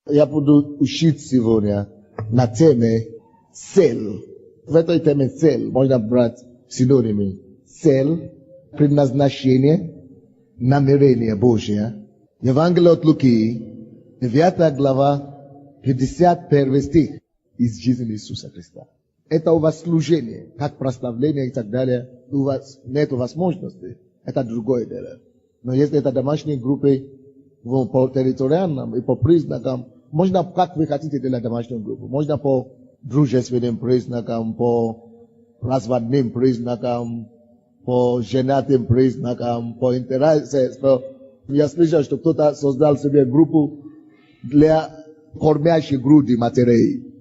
Я буду учить сегодня на теме цель. В этой теме цель можно брать синонимы. Цель, предназначение, намерение Божье. Евангелие от Луки, 9 глава, 51 стих из жизни Иисуса Христа. Это у вас служение, как прославление и так далее. У вас нет возможности. Это другое дело. Но если это домашние группы, по территориальным и по признакам, можно, как вы хотите делать домашнюю группу. Можно по дружественным признакам, по разводным признакам, по женатым признакам, по интересам. Я слышал, что кто-то создал себе группу для кормящей груди матерей.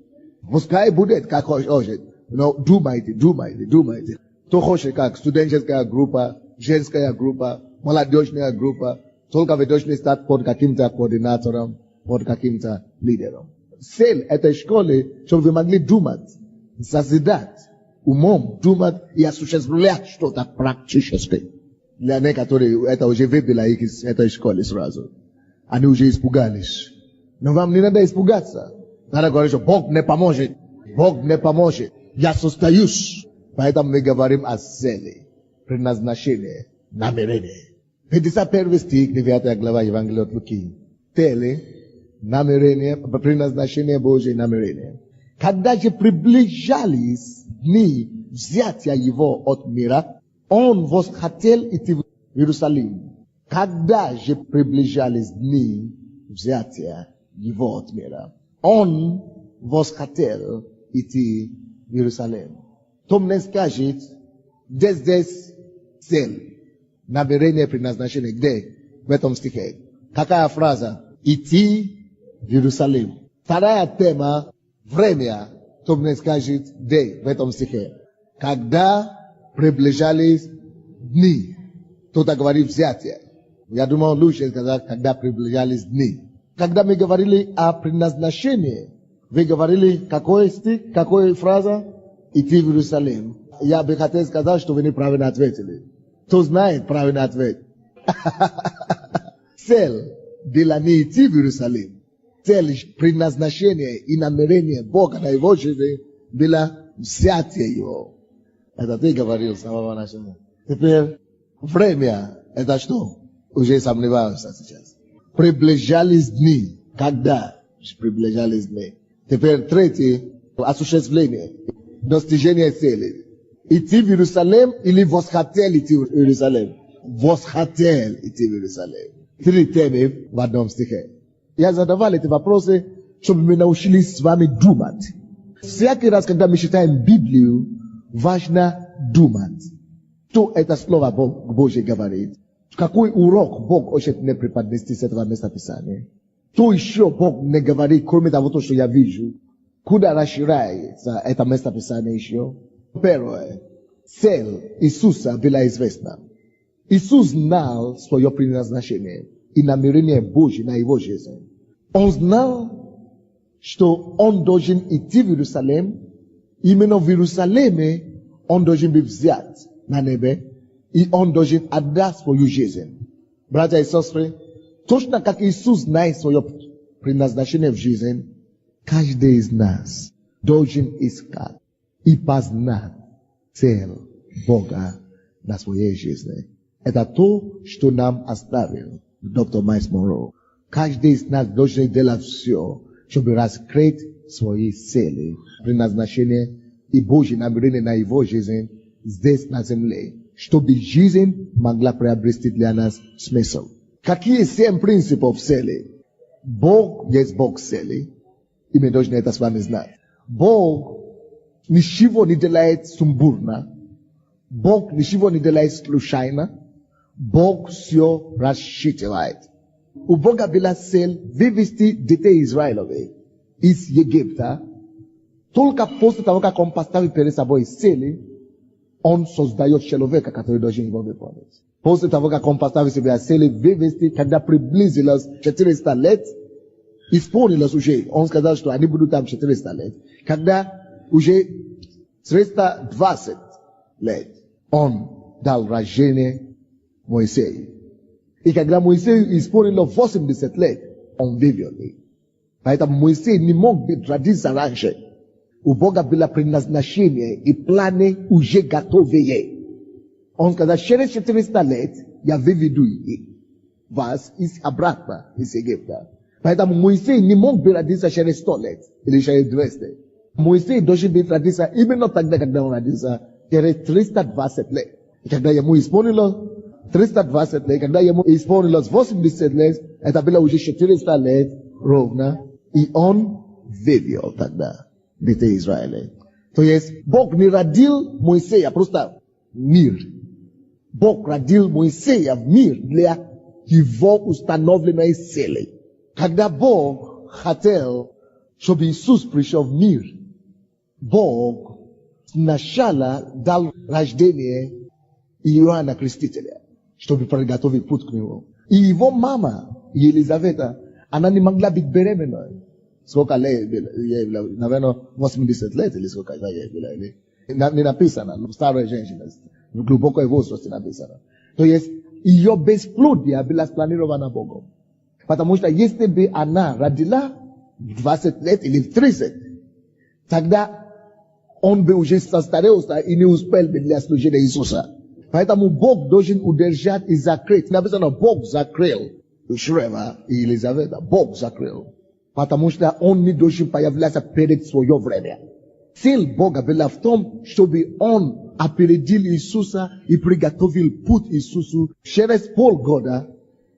Пускай будет как хочет. Но думайте. Кто хочет как студенческая группа, женская группа, молодежная группа, только вы должны стать под каким-то координатором, под каким-то лидером. Цель этой школы, чтобы вы могли думать, созидать, умом думать и осуществлять что-то практическое. Для некоторых это уже выбило их из этой школы сразу. Они уже испугались. Но вам не надо испугаться. Надо говорить, что Бог мне поможет. Бог мне поможет. Я состоюсь. Поэтому мы говорим о цели, предназначении, намерении. 51 стих, 9 глава Евангелия от Луки. Цели, намерение, предназначение Божье, намерение. Когда же приближались дни взятия его от мира, он восхотел идти в Иерусалим. Когда же приближались дни взятия его от мира, он восхотел идти в Иерусалим. Кто мне скажет, где здесь цель, намерение, предназначение, где? В этом стихе. Какая фраза? Идти в Иерусалим. Вторая тема, время. Кто мне скажет, где? В этом стихе. Когда приближались дни. Кто-то говорит взятие. Я думаю, лучше сказать, когда приближались дни. Когда мы говорили о предназначении, вы говорили, какой стих, какая фраза? Идти в Иерусалим. Я бы хотел сказать, что вы неправильно ответили. Кто знает правильный ответ? Цель была не идти в Иерусалим. Цель, предназначение и намерение Бога на его жизни было взятие его. Это ты говорил, слава нашему. Теперь время, это что? Уже сомневался сейчас. Приближались дни. Когда приближались дни? Теперь третье, осуществление, достижение цели. Идти в Иерусалим или восхотел идти в Иерусалим? Восхотел идти в Иерусалим. Три темы в одном стихе. Я задавал эти вопросы, чтобы мы научились с вами думать. Всякий раз, когда мы читаем Библию, важно думать. Что это слово Божье говорит? Какой урок Бог хочет мне преподнести с этого места Писания? Что еще Бог мне говорит, кроме того, что я вижу? Куда расширяется это место Писания еще? Первое. Цель Иисуса была известна. Иисус знал свое предназначение и намерение Божье на его жизнь. Он знал, что он должен идти в Иерусалим. Именно в Иерусалиме он должен быть взят на небе. И он должен отдать свою жизнь. Братья и сестры, точно как Иисус знает свое предназначение в жизни, каждый из нас должен искать и познать цель Бога на своей жизни. Это то, что нам оставил доктор Майлз Монро. Каждый из нас должен делать все, чтобы раскрыть свои цели, предназначение и Божье намерение на его жизнь здесь на земле, чтобы жизнь могла приобрести для нас смысл. Какие 7 принципов цели? Бог есть Бог цели, и мы должны это с вами знать. Бог ничего не делает сумбурно. Бог ничего не делает случайно. Бог все рассчитывает. У Бога была цель вывести детей Израилевых из Египта. Только после того, как Он поставил перед собой цели, Он создает человека, который должен его выполнить. После того, как Он поставил себе цели вывести, когда приблизилось 400 лет, исполнилось уже. Он сказал, что они будут там 400 лет. Когда уже 320 лет, Он дал рождение Моисею. И когда Моисею исполнилось 80 лет, он вывел их. Поэтому Моисей не мог быть родиться раньше. У Бога было предназначение и планы уже готовые. Он сказал, через 400 лет я выведу вас обратно из Египта. Поэтому Моисей не мог быть родиться через 100 лет или через 200. Моисей должен быть родиться именно тогда, когда он родился, через 320 лет. И когда ему исполнилось 320 лет, когда ему исполнилось 80 лет, это было уже 400 лет ровно, и он вывел тогда детей Израиля. То есть Бог не родил Моисея просто в мир. Бог родил Моисея в мир для его установленной цели. Когда Бог хотел, чтобы Иисус пришел в мир, Бог сначала дал рождение Иоанна Крестителя, чтобы приготовить путь к нему. И его мама, Елизавета, она не могла быть беременной. Сколько лет ей было? Наверное, 80 лет или сколько ей было. Не написано, старая женщина. В глубокой возрасте написано. То есть, ее бесплодие было спланировано Богом. Потому что если бы она родила в 20 лет или в 30, тогда он бы уже состарился и не успел бы для служения Иисуса. Поэтому Бог должен удержать и закрыть. Написано, Бог закрыл Шрева и Елизавета. Бог закрыл. Потому что он не должен появляться перед свое время. Цель Бога была в том, чтобы он опередил Иисуса и приготовил путь Иисусу. Через полгода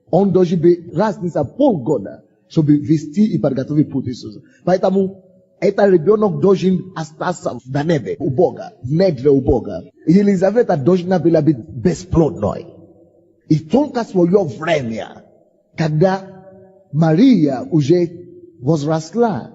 он должен быть разница полгода, чтобы вести и приготовить путь Иисуса. Поэтому этот ребенок должен остаться на небе у Бога, в недре у Бога. Елизавета должна была быть бесплодной. И только свое время, когда Мария уже возросла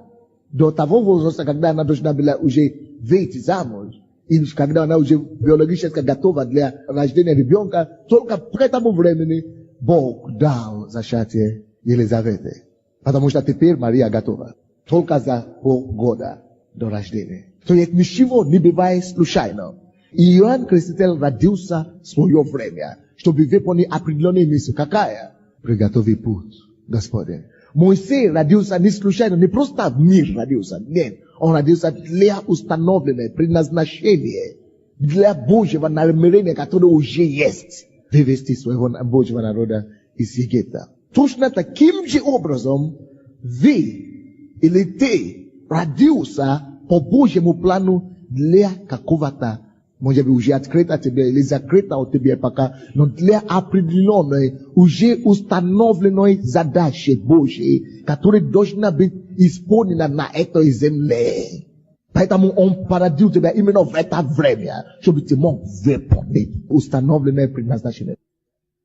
до того возраста, когда она должна была уже выйти замуж, и когда она уже биологически готова для рождения ребенка, только к этому времени Бог дал зачатие Елизаветы. Потому что теперь Мария готова. Только за полгода до рождения. То есть ничего не бывает случайно. И Иоанн Креститель родился в свое время, чтобы выполнить определенную миссию. Какая? Приготовить путь, Господи. Моисей родился не случайно, не просто в мир родился. Нет, он родился для установленного предназначения, для Божьего намерения, которое уже есть. Вывести своего Божьего народа из Египта. Точно таким же образом вы или ты родился по Божьему плану для какого-то, может быть, уже открыто тебе или закрыто от тебя пока, но для определенной, уже установленной задачи Божьей, которая должна быть исполнена на этой земле. Поэтому он породил тебя именно в это время, чтобы ты мог выполнить установленное предназначение.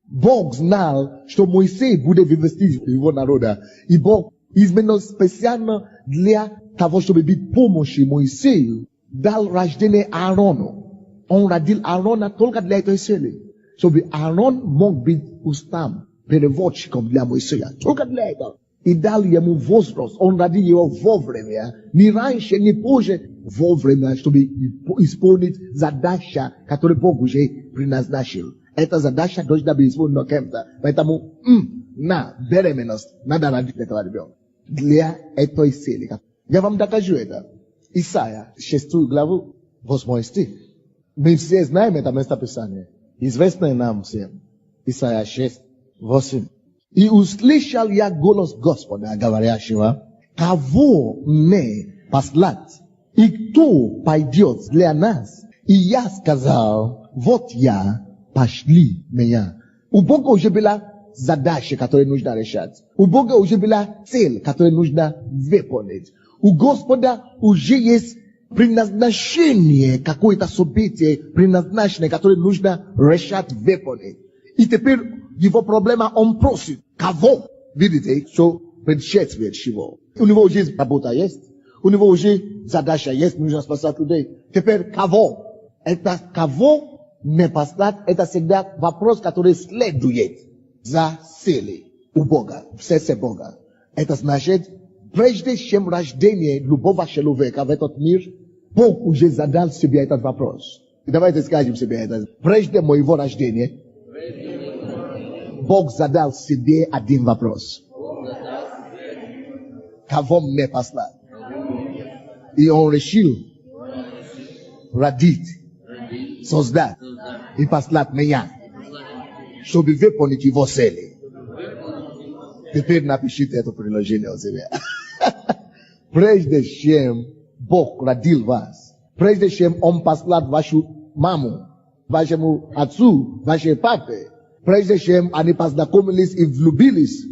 Бог знал, что Моисей будет вывести его народа, и Бог именно специально для того, чтобы быть помощью Моисею, дал рождение Аарону. Он родил Аарона только для этой цели. Чтобы Аарон мог быть устам, переводчиком для Моисея. Только для этого. И дал ему возраст. Он родил его вовремя. Ни раньше, ни позже. Вовремя, чтобы исполнить задачу, которую Бог уже предназначил. Эта задача должна быть исполнена кем-то. Поэтому, на беременность надо родить этого ребенка. Для этой цели. Я вам докажу это. Исайя, 6 главу, 8 стих. Мы все знаем это местописание. Известное нам всем. Исайя 6, 8. «И услышал я голос Господа, говорящего, кого мне послать? И кто пойдет для нас? И я сказал, вот я, пошли меня». У Бога уже была задача, которую нужно решать. У Бога уже была цель, которую нужно выполнить. У Господа уже есть предназначение, какое-то событие, предназначенное, которое нужно решать, выполнить. И теперь его проблема, он просит. Кого? Видите, что предшествует чего? У него уже работа есть. У него уже задача есть, нужно спасать людей. Теперь кого? Это кого не послать, это всегда вопрос, который следует за целью у Бога, в сердце Бога. Это значит, прежде чем рождение любого человека в этот мир, Бог уже задал себе этот вопрос. Давайте скажем себе это. Прежде моего рождения, Бог задал себе один вопрос. Kavom ne paslat. I on решил родить, создать и послать меня, чтобы выполнить его цели. Теперь напишите это приложение у себя. Прежде чем Бог родил вас, прежде чем Он послал вашу маму, вашему отцу, вашей папе, прежде чем они познакомились и влюбились,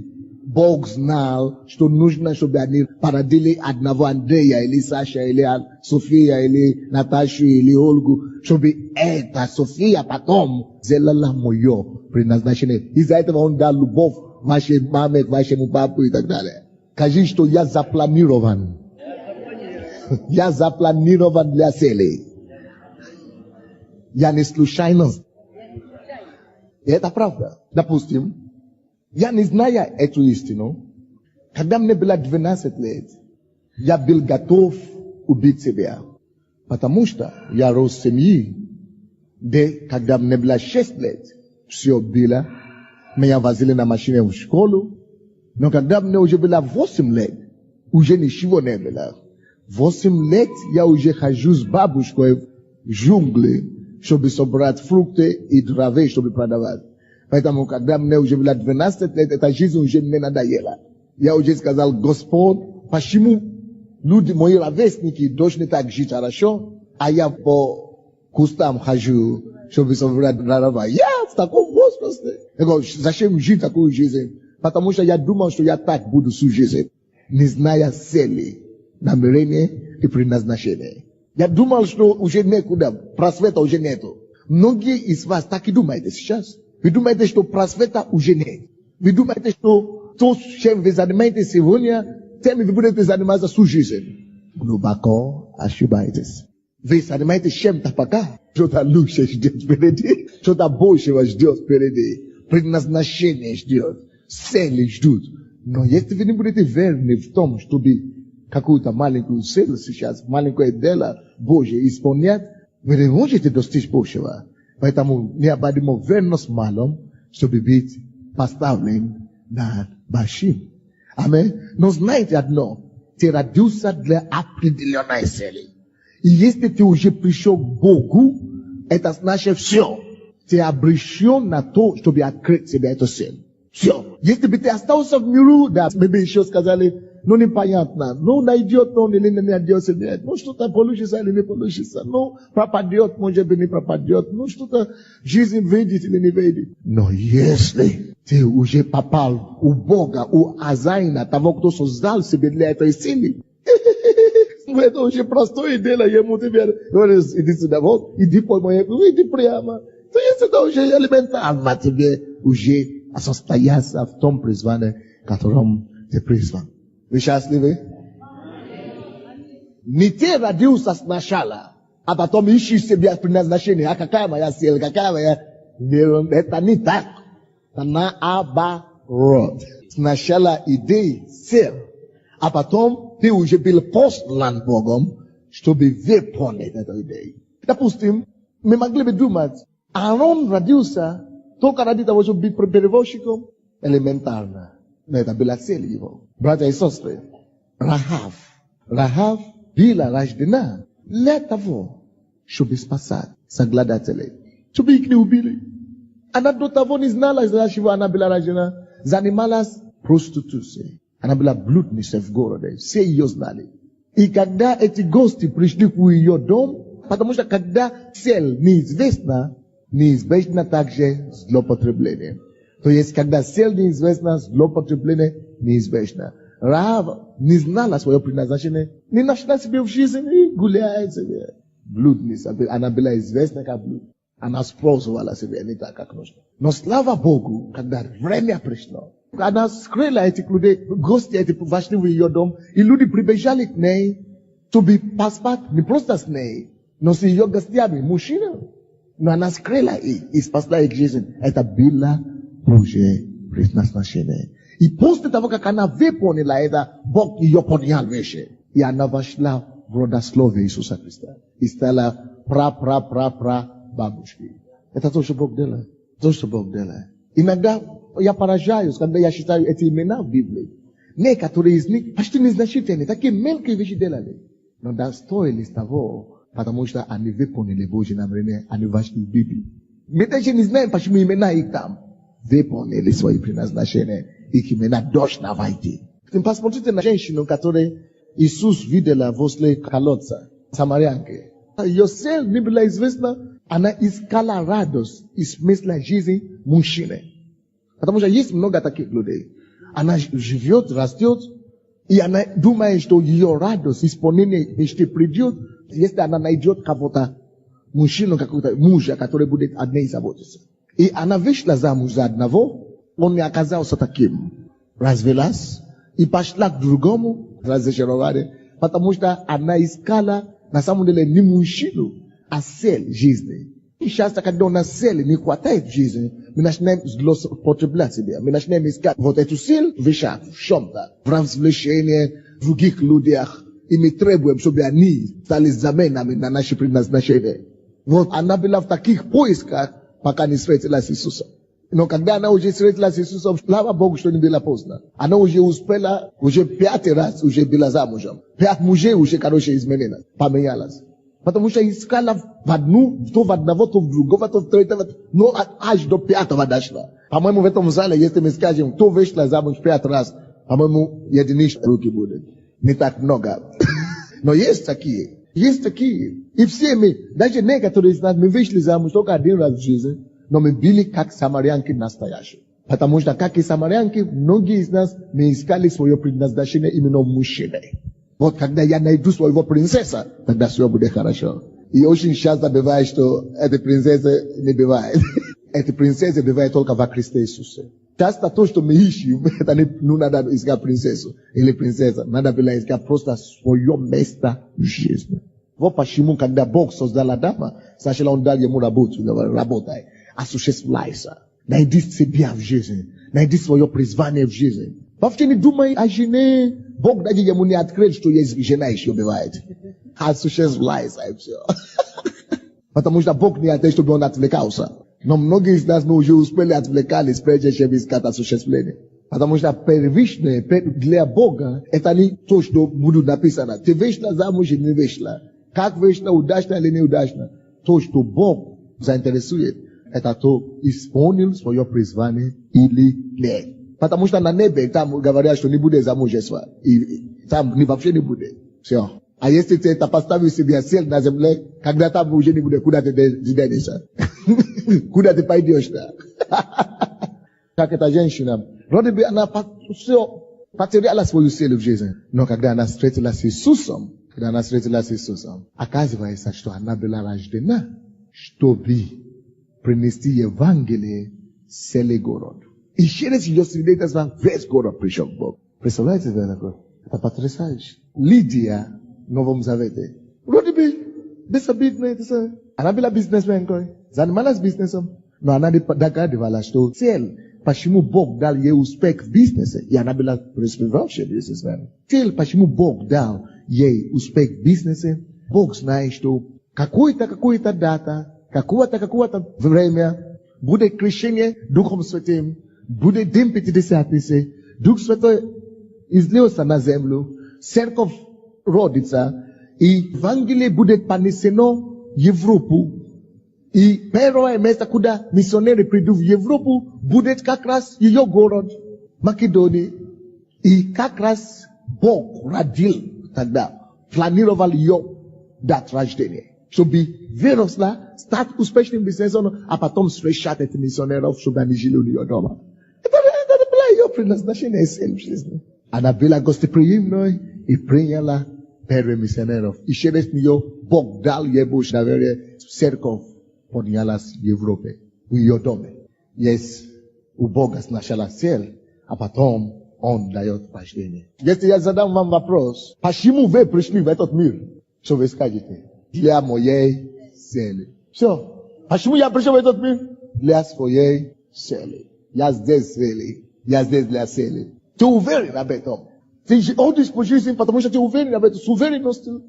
Бог знал, что нужно, чтобы они породили одного Андрея, или Саша, или София, или Наташу, или Ольгу, чтобы эта София потом сделала мое предназначение. Из-за этого Он дал любовь вашей маме, вашему папу и так далее. Скажи, что я запланирован. Я запланирован для цели. Я не случайность. И это правда. Допустим, я не знаю эту истину. Когда мне было 12 лет, я был готов убить себя. Потому что я рос в семье, где, когда мне было 6 лет, все было. Меня возили на машине в школу. Но когда мне уже было 8 лет, уже ничего не было. 8 лет я уже хожу с бабушкой в джунгли, чтобы собрать фрукты и травы, чтобы продавать. Поэтому, когда мне уже было 12 лет, эта жизнь уже мне надоела. Я уже сказал: Господь, почему люди, мои ровесники, должны так жить хорошо, а я по кустам хожу, чтобы собрать дрова? Я в таком возрасте. Я говорю: зачем жить такую жизнь? Потому что я думал, что я так буду всю жизнь, не зная цели, намерения и предназначения. Я думал, что уже некуда, просвета уже нету. Многие из вас так и думаете сейчас. Вы думаете, что просвета уже нет. Вы думаете, что то, чем вы занимаетесь сегодня, тем вы будете заниматься всю жизнь. Глубоко ошибаетесь. Вы занимаетесь чем-то пока. Что-то лучше ждет впереди. Что-то большего ждет впереди. Предназначение ждет. Цели ждут. Но если вы не будете верны в том, чтобы какую-то маленькую цель сейчас, маленькое дело Божье исполнять, вы не можете достичь большего. Поэтому необходимо верность малом, чтобы быть поставлен над большим. Аминь. Но знаете одно, ты родился для определенной цели. И если ты уже пришел к Богу, это значит все. Ты обречен на то, чтобы открыть себе эту цель. Все. Если бы ты остался в миру, да, мы бы еще сказали: ну непонятно, ну найдет он или не найдется, нет, ну что-то получится или не получится, ну пропадет, может быть не пропадет, ну что-то жизнь выйдет или не выйдет. Но если ты уже попал у Бога, у Азайна, того, кто создал себе для этой цели, это уже простое дело, ему теперь говорит: иди сюда, вот, иди по моему, иди прямо. То есть это уже элементарно тебе уже состояться в том призвании, которым ты призван. Вы счастливы? Не ты родился сначала, а потом ищешь себе предназначение. А какая моя цель, какая моя... Это не так. Это наоборот. Сначала идея, цель, а потом ты уже был послан Богом, чтобы выполнить эту идею. Допустим, мы могли бы думать: Аарон родился только ради того, чтобы быть перевозчиком. Элементарно. Но это была цель его. Братья и сестры, Рахав была рождена для того, чтобы спасать соглядателей, чтобы их не убили. Она до того не знала, за чего она была рождена. Занималась проституцией. Она была блудницей в городе. Все ее знали. И когда эти гости пришли в ее дом, потому что когда цель неизвестна, неизбежно также злоупотребление. То есть, когда цель неизвестна, злоупотребление неизбежно. Рахав не знала свое предназначение, не нашла себе в жизни, гуляет себе. Блудница. Она была известна как блуд. Она использовала себя не так, как нужно. Но слава Богу, когда время пришло, она скрыла этих людей, гости эти вошли в ее дом, и люди прибежали к ней, чтобы поспать не просто с ней, но с ее гостями, мужчина. Но она скрыла их и спасла их жизнь. Это было Божье предназначение. И после того, как она выполнила это, Бог ее поднял выше. И она вошла в родословие Иисуса Христа. И стала бабушки. Это то, что Бог делает. То, что Бог делает. Иногда я поражаюсь, когда я читаю эти имена в Библии. не которые из них почти незначительные, такие мелкие вещи делали. Но достоили того, потому что они выполнили Божьи намерения, они вошли в Библию. Мы даже не знаем, почему имена их там. Выполнили свои предназначения, их имена должны войти. Посмотрите на женщину, которую Иисус видела возле колодца, самарянки. Ее цель не была известна, она искала радость и смысл жизни мужчины. Потому что есть много таких людей. Она живет, растет, и она думает, что ее радость, исполнение мечты придет, если она найдет кого-то, мужчину, какого-то мужа, который будет о ней заботиться. И она вышла замуж за одного, он не оказался таким. Развелась и пошла к другому, разочаровали, потому что она искала, на самом деле, не мужчину, а цель жизни. И часто, когда у нас цели не хватает в жизни, мы начинаем злоупотреблять себя. Мы начинаем искать вот эту цель в вещах, в чем-то, в развлечении, в других людях. И мы требуем, чтобы они стали заменами на наши предназначения. Вот она была в таких поисках, пока не встретилась с Иисусом. Но когда она уже встретилась с Иисусом, слава Богу, что не была поздно. Она уже успела, уже 5 раз уже была замужем. 5 мужей уже, изменилась, поменялась. Потому что искала в одну, то в одного, то в другого, то в третьего, но аж до 5-го дошла. По-моему, в этом зале, если мы скажем, кто вышла замуж 5 раз, по-моему, единичные руки будут. Не так много. Но есть такие. Есть такие. И все мы, даже некоторые из нас, мы вышли замуж только 1 раз в жизни, но мы были как самарянки настоящие. Потому что, как и самарянки, многие из нас, мы искали свое предназначение именно в мужчине. Вот когда я найду своего принцесса, тогда все будет хорошо. И очень часто бывает, что этой принцессы не бывает. Эта принцесса бывает только во Христе Иисусе. Часто то, что мы ищем, это не надо искать принцессу или принцесса. Надо было искать просто свое место в жизни. Вот почему, когда Бог создал Адама, сначала Он дал ему работу, работай, осуществляйся. Найди себя в жизни. Найди свое призвание в жизни. Вообще не думай о жене. Бог даже ему не открыл, что есть жена еще бывает. Осуществляйся и все. Потому что Бог не хотел, чтобы он отвлекался. Но многие из нас мы уже успели отвлекались, прежде чем искать осуществление. Потому что первичное для Бога это не то, что будет написано. Ты вышла замуж или не вышла. Как вышла, удачно или неудачно. То, что Бог заинтересует, это то, исполнил свое призвание или нет. Потому что на небе там говорят, что не будет замужества. И там вообще не будет. Все. А если ты это поставил себе цель на земле, когда там уже не будет, куда ты денешься? Куда ты пойдешь-то? Как эта женщина. Вроде бы она все потеряла свою цель в жизни. Но когда она встретилась с Иисусом, оказывается, что она была рождена, чтобы принести Евангелие целый город. И через ее свидетельство весь город пришел к Богу. Представляете это? Это потрясающе. Лидия в Новом Завете. Вроде бы безобидная. Она была бизнесменкой. Занималась бизнесом. Но она догадывалась, что цель, почему Бог дал ей успех в бизнесе. И она была преуспевающая бизнесмен. Цель, почему Бог дал ей успех в бизнесе. Бог знает, что какой-то дата, какое-то время будет крещение Духом Святым. Будет день Пятидесятницы, Дух Святой излился на землю, церковь родится, и Евангелие будет понесено в Европу. И первое место, куда миссионеры придут в Европу, будет как раз ее город, Македония. И как раз Бог родил тогда, планировал ее дать рождения. Чтобы выросла, стать успешным бизнесом, а потом встречать этих миссионеров, чтобы они жили у нее дома. Это было ее предназначение и цель в жизни. Она была гостеприимной и приняла первых миссионеров. И через нее Бог дал ей Божье доверие, церковь поднялась в Европе, в ее доме. Есть у Бога сначала цель, а потом Он дает рождение. Если я задам вам вопрос, почему вы пришли в этот мир, что вы скажете? Для моей цели. Все. Почему я пришел в этот мир? Для своей цели. Я здесь цели. Я здесь для цели. Ты уверен об этом? Ты ходишь по жизни, потому что ты уверен об этом. С уверенностью.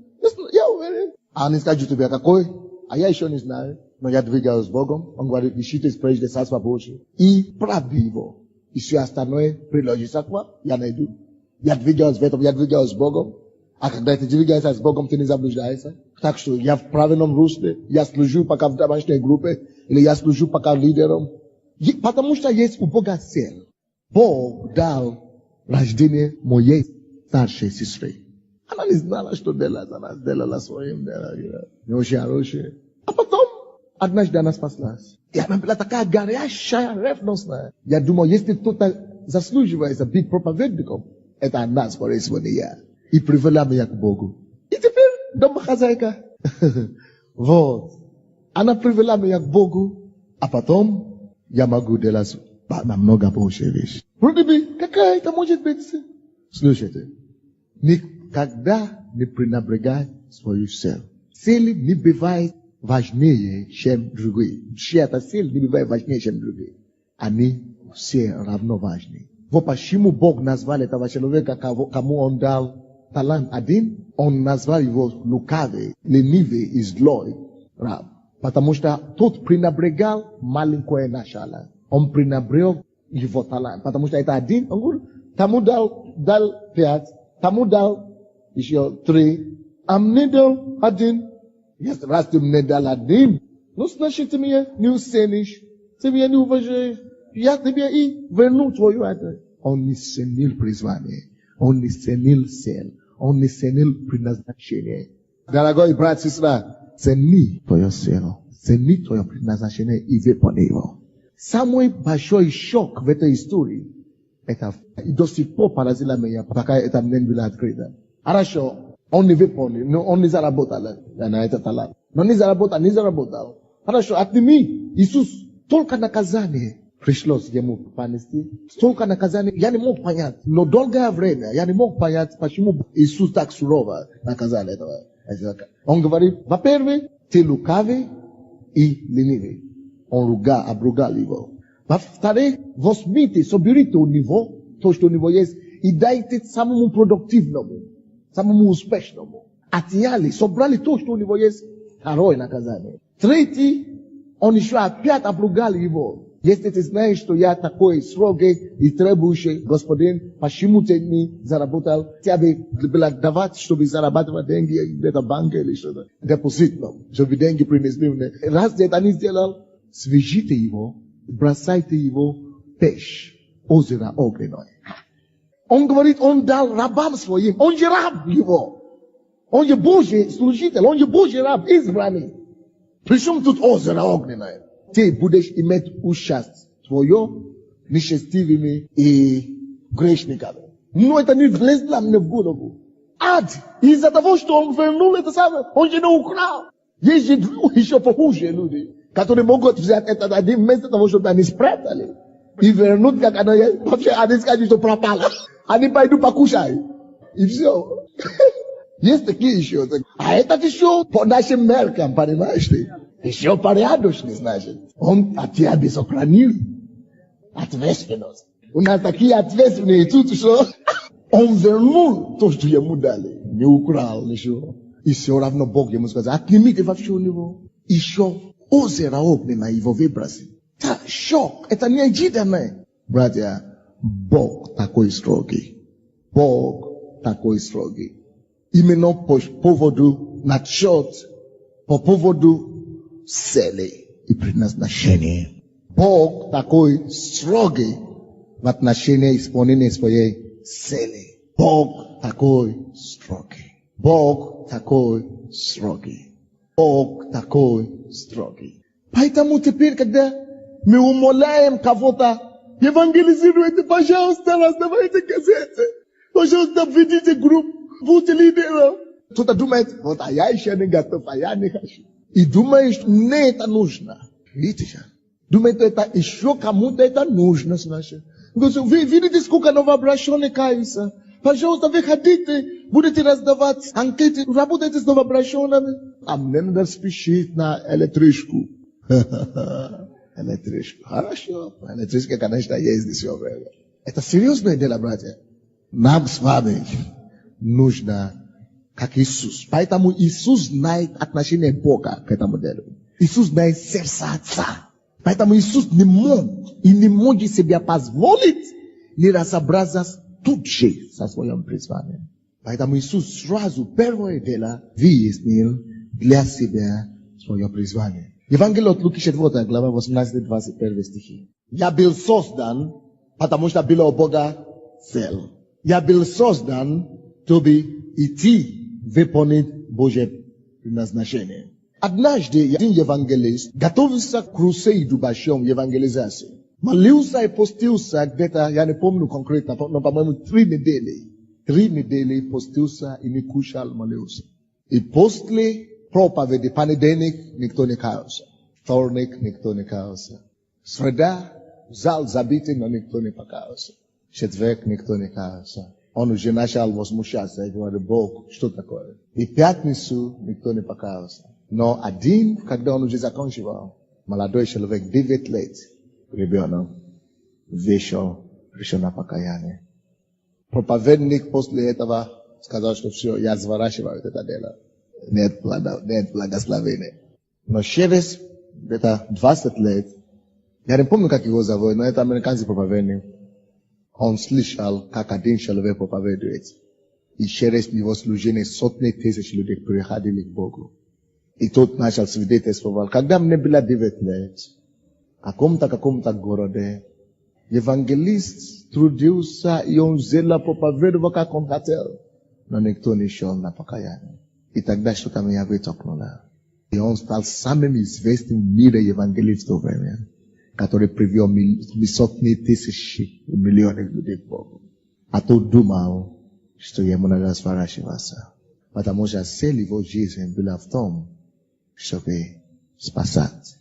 Я уверен. А они скажут тебе, какой? А я еще не знаю. Но я двигаюсь с Богом. Он говорит, ищите прежде Царство Божие. И правды Его. И все остальное приложится к вам. Я найду. Я двигаюсь в этом, я двигаюсь с Богом. А когда ты двигаешься с Богом, ты не заблуждаешься. Так что я в правильном русле, я служу пока в домашней группе, или я служу пока лидером. Потому что есть у Бога цель. Бог дал рождение моей старшей сестры. Она не знала, что делать, она сделала своим делом. Не очень хорошее. А потом, однажды она спаслась. И она была такая горящая, ревностная. Я думаю, если кто-то заслуживает быть проповедником, это она, скорее всего, не я. И привела меня к Богу. И теперь домохозяйка. Вот. Она привела меня к Богу, а потом я могу делать намного больше вещей. Вроде бы, какая это может быть? Слушайте, никогда не пренебрегай свою цель. Цель не бывает важнее, чем другие. Чья-то цель не бывает важнее, чем другие. Они все равно важны. Вот почему Бог назвал этого человека, кому он дал талант один, он назвал его лукавый, ленивый и злой раб. Потому что тот пренебрегал маленькое начало. Он пренебрег его талант. Потому что это один, он говорит, тому дал 5, тому дал еще 3, а мне дал 1. Если раз ты мне дал 1, ну значит ты меня не оценишь, ты меня не уважаешь. Я тебе и верну твою это. Он не ценил призвание, он не ценил цель, он не ценил предназначение. Дорогой брат и сестра, цени твою цель, цени твое предназначение и выполни его. Самый большой шок в этой истории, это до сих пор поразило меня, пока это не было открыто. Хорошо, он не выполнил, он не заработал на этот талант. Но не заработал. Хорошо, отними. Иисус, только наказание пришлось ему понести. Столько наказания, я не мог понять. Но долгое время я не мог понять, почему Иисус так сурово наказал этого. Он говорит, во-первых, ты лукавый и ленивый. Он обругал его. Во-вторых, возьмите, соберите у него, то, что у него есть, и дайте самому продуктивному, самому успешному. Отняли, собрали то, что у него есть, второе наказание. Третий, он еще опять обругал его. Если ты знаешь, что я такой строгий и требующий господин, почему ты не заработал? Тебе было давать, чтобы зарабатывать деньги где-то в банке или что-то. Депозитном, чтобы деньги принесли мне. Раз ты это не сделал, свяжите его, бросайте его в печь, озеро огненное. Он говорит, он дал рабам своим, он же раб его. Он же Божий служитель, он же Божий раб, избранный. Причем тут озеро огненное? Ты будешь иметь участь твое нечестивыми и грешниками. Но это не влезло мне в голову. Ад, из-за того, что он вернул это самое, он же не украл. Есть же еще похуже люди, которые могут взять это один вместо того, чтобы они спрятали. И вернуть, как оно есть. Вообще, они скажут, что пропало. Они пойдут покушать. И все. Есть такие еще. А этот еще по нашим меркам, понимаешь ты? Еще порядочный, значит. Он от тебя сохранил ответственность. У нас такие ответственные тут, что он вернул то, что ему дали. Не украл еще. И все равно Бог ему сказал, отнимите вообще у него. Еще озеро огненное его выбросил. Это шок. Это неожиданно. Братья, Бог такой строгий. Бог такой строгий. Именно по поводу по поводу цели и предназначения. Бог такой строгий в отношении исполнения своей цели. Бог такой строгий. Бог такой строгий. Бог такой строгий. Поэтому теперь, когда мы умоляем кого-то, евангелизируйте, пожалуйста, раздавайте газеты, пожалуйста, введите группу, будьте лидером. Кто-то думает, вот, а я еще не готов, а я не хочу. И думаешь, мне это нужно. Видите? Думаете, это еще кому-то это нужно, значит. Вы видите, сколько новообращенных каются. Пожалуйста, вы хотите, будете раздавать анкеты, работайте с новообращенными. А мне надо спешить на электричку. Электричку. Хорошо. Электричка, конечно, есть дешевая. Это серьезное дело, братья. Нам с вами нужно как Иисус. Поэтому Иисус знает отношение Бога к этому делу. Иисус знает сердце Отца. Поэтому Иисус не мог и не может себе позволить не разобраться тут же со своим призванием. Поэтому Иисус сразу первое дело выяснил для себя свое призвание. Евангелие от Луки 4 глава 18-21 стихи. Я был создан, потому что была у Бога цель. Я был создан, чтобы идти выполнить Божье предназначение. Однажды один евангелист готовился к крусейду большом евангелизации. Молился и постился где-то, я не помню конкретно, но, по-моему, 3 недели. 3 недели постился и не кушал, молился. И после проповеди понедельник никто не каялся. Вторник никто не каялся. Среда зал забитый, но никто не покаялся. Четверг никто не каялся. Он уже начал возмущаться и говорит: Бог, что такое? И пятницу никто не покаялся. Но один, когда он уже закончил, молодой человек, 9 лет, ребенок, вышел на покаяние. Проповедник после этого сказал, что все, я сворачиваю это дело. Нет благословения. Но через где-то 20 лет, я не помню, как его зовут, но это американский проповедник. Он слышал, как один человек проповедует. И через его служение сотни тысяч людей приходили к Богу. И тот начал свидетельствовать. Когда мне было 9 лет, в каком-то городе, евангелист трудился, и он взял проповедовал, как он хотел. Но никто не шел на покаяние. И тогда что-то меня вытолкнуло. И он стал самым известным в мире евангелистом в то время, который привел сотни тысяч и миллионов людей к Богу. А тот думал, что ему надо сворачиваться. Потому что цель его жизни была в том, чтобы спасать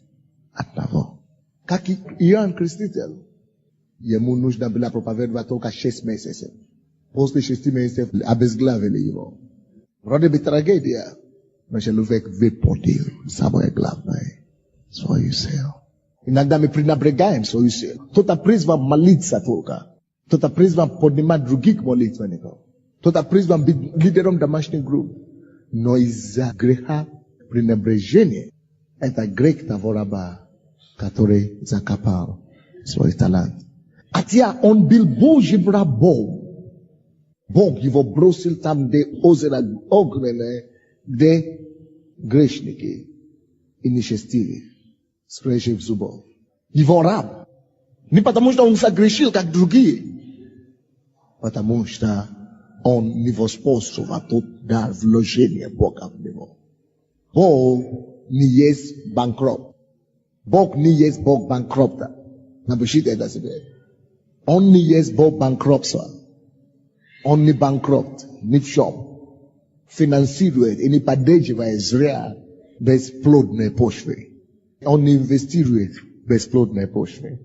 одного. Как и Иоанн Креститель. Ему нужно было проповедовать только 6 месяцев. После 6 месяцев обезглавили его. Вроде бы трагедия. Но человек выпотил самое главное. Свою цель. Иногда мы пренебрегаем свою цель. Кто-то призван молиться только. Кто-то призван поднимать других молитвенников. Кто-то призван быть лидером домашних групп. Но из-за греха пренебрежения, это грех того раба, который закопал свой талант. Хотя он был Божьим рабом, Бог его бросил там, где озеро огненное, где грешники и нечестивые, скрежив зубов. Его раб. Не потому, что он согрешил, как другие. Потому что он не воспользовал тот дар вложения Бога в него. Бог не есть банкрот. Бог не есть Бог банкротта. Напишите это себе. Он не есть Бог банкротства. Он не банкрот, не в чем. Финансирует и не поддерживает зря бесплодные почвы. Он не инвестирует в бесплодные почвы.